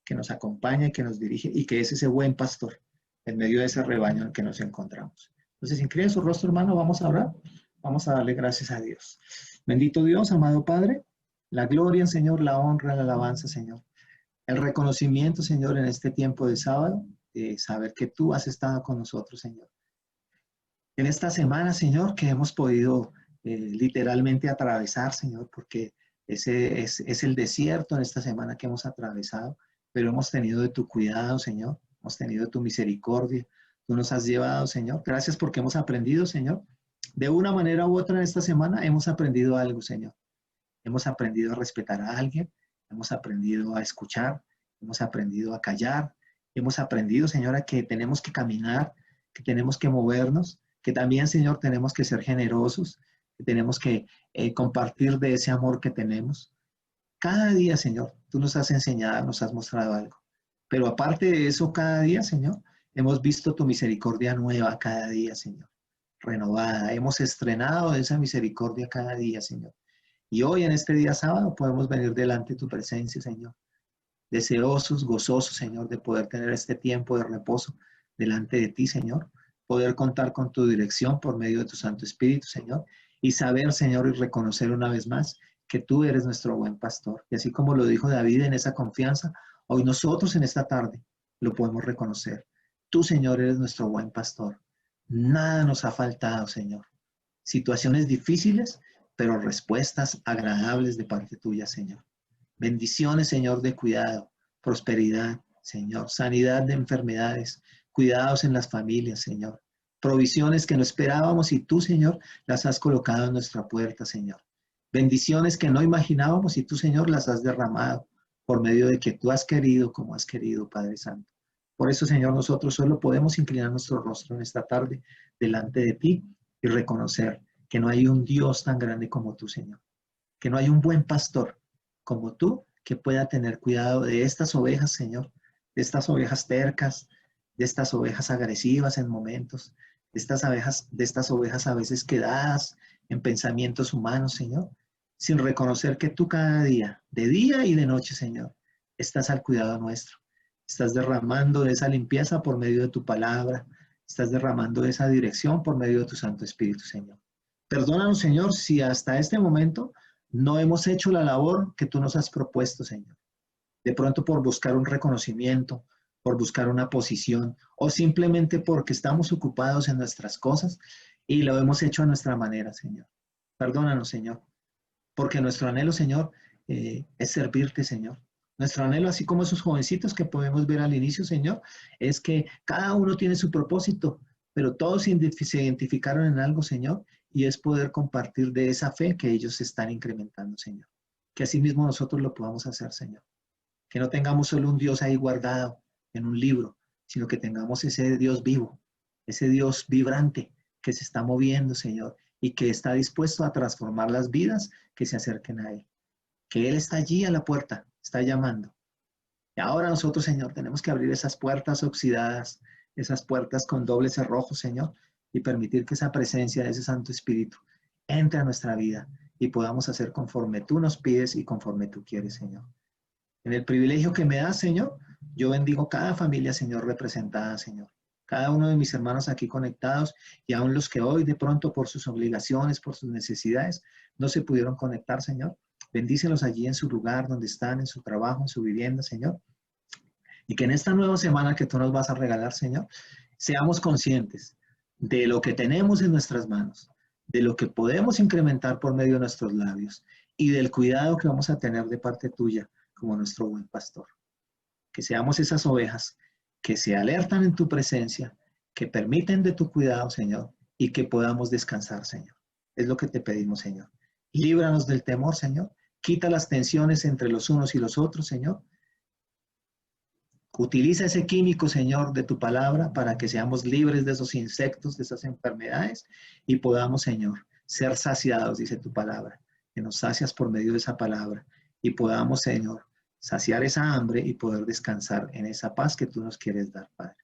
Speaker 21: que nos acompaña y que nos dirige y que es ese buen pastor en medio de ese rebaño en el que nos encontramos. Entonces, incline su rostro, hermano, vamos a orar. Vamos a darle gracias a Dios. Bendito Dios, amado Padre, la gloria, Señor, la honra, la alabanza, Señor. El reconocimiento, Señor, en este tiempo de sábado, de saber que tú has estado con nosotros, Señor. En esta semana, Señor, que hemos podido literalmente atravesar, Señor, porque ese es el desierto en esta semana que hemos atravesado, pero hemos tenido de tu cuidado, Señor, hemos tenido de tu misericordia, tú nos has llevado, Señor. Gracias porque hemos aprendido, Señor. De una manera u otra en esta semana hemos aprendido algo, Señor. Hemos aprendido a respetar a alguien, hemos aprendido a escuchar, hemos aprendido a callar, hemos aprendido, Señor, a que tenemos que caminar, que tenemos que movernos, que también, Señor, tenemos que ser generosos, que tenemos que compartir de ese amor que tenemos. Cada día, Señor, tú nos has enseñado, nos has mostrado algo. Pero aparte de eso, cada día, Señor, hemos visto tu misericordia nueva cada día, Señor, renovada. Hemos estrenado esa misericordia cada día, Señor. Y hoy, en este día sábado, podemos venir delante de tu presencia, Señor. Deseosos, gozosos, Señor, de poder tener este tiempo de reposo delante de ti, Señor. Poder contar con tu dirección por medio de tu Santo Espíritu, Señor. Y saber, Señor, y reconocer una vez más que tú eres nuestro buen pastor. Y así como lo dijo David en esa confianza, hoy nosotros en esta tarde lo podemos reconocer. Tú, Señor, eres nuestro buen pastor. Nada nos ha faltado, Señor. Situaciones difíciles, pero respuestas agradables de parte tuya, Señor. Bendiciones, Señor, de cuidado, prosperidad, Señor, sanidad de enfermedades, cuidados en las familias, Señor. Provisiones que no esperábamos y tú, Señor, las has colocado en nuestra puerta, Señor. Bendiciones que no imaginábamos y tú, Señor, las has derramado por medio de que tú has querido como has querido, Padre Santo. Por eso, Señor, nosotros solo podemos inclinar nuestro rostro en esta tarde delante de ti y reconocer que no hay un Dios tan grande como tú, Señor. Que no hay un buen pastor como tú que pueda tener cuidado de estas ovejas, Señor, de estas ovejas tercas, de estas ovejas agresivas en momentos, de estas ovejas a veces quedadas en pensamientos humanos, Señor, sin reconocer que tú cada día, de día y de noche, Señor, estás al cuidado nuestro. Estás derramando de esa limpieza por medio de tu palabra, estás derramando de esa dirección por medio de tu Santo Espíritu, Señor. Perdónanos, Señor, si hasta este momento no hemos hecho la labor que tú nos has propuesto, Señor. De pronto por buscar un reconocimiento, por buscar una posición, o simplemente porque estamos ocupados en nuestras cosas y lo hemos hecho a nuestra manera, Señor. Perdónanos, Señor, porque nuestro anhelo, Señor, es servirte, Señor. Nuestro anhelo, así como esos jovencitos que podemos ver al inicio, Señor, es que cada uno tiene su propósito, pero todos se identificaron en algo, Señor, y es poder compartir de esa fe que ellos están incrementando, Señor. Que así mismo nosotros lo podamos hacer, Señor. Que no tengamos solo un Dios ahí guardado en un libro, sino que tengamos ese Dios vivo, ese Dios vibrante que se está moviendo, Señor, y que está dispuesto a transformar las vidas que se acerquen a Él. Que Él está allí a la puerta, está llamando. Y ahora nosotros, Señor, tenemos que abrir esas puertas oxidadas, esas puertas con doble cerrojo, Señor, y permitir que esa presencia de ese Santo Espíritu entre a nuestra vida y podamos hacer conforme tú nos pides y conforme tú quieres, Señor. En el privilegio que me das, Señor, yo bendigo cada familia, Señor, representada, Señor. Cada uno de mis hermanos aquí conectados y aún los que hoy de pronto por sus obligaciones, por sus necesidades, no se pudieron conectar, Señor. Bendícelos allí en su lugar donde están, en su trabajo, en su vivienda, Señor. Y que en esta nueva semana que tú nos vas a regalar, Señor, seamos conscientes de lo que tenemos en nuestras manos, de lo que podemos incrementar por medio de nuestros labios y del cuidado que vamos a tener de parte tuya como nuestro buen pastor. Que seamos esas ovejas que se alertan en tu presencia, que permiten de tu cuidado, Señor, y que podamos descansar, Señor. Es lo que te pedimos, Señor. Líbranos del temor, Señor. Quita las tensiones entre los unos y los otros, Señor. Utiliza ese químico, Señor, de tu palabra para que seamos libres de esos insectos, de esas enfermedades y podamos, Señor, ser saciados, dice tu palabra, que nos sacias por medio de esa palabra y podamos, Señor, saciar esa hambre y poder descansar en esa paz que tú nos quieres dar, Padre.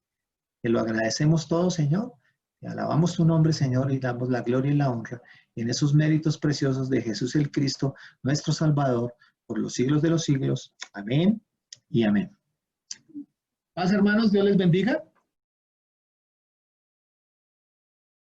Speaker 21: Te lo agradecemos todo, Señor. Te alabamos tu nombre, Señor, y damos la gloria y la honra en esos méritos preciosos de Jesús el Cristo, nuestro Salvador, por los siglos de los siglos. Amén y amén. Paz, hermanos, Dios les bendiga.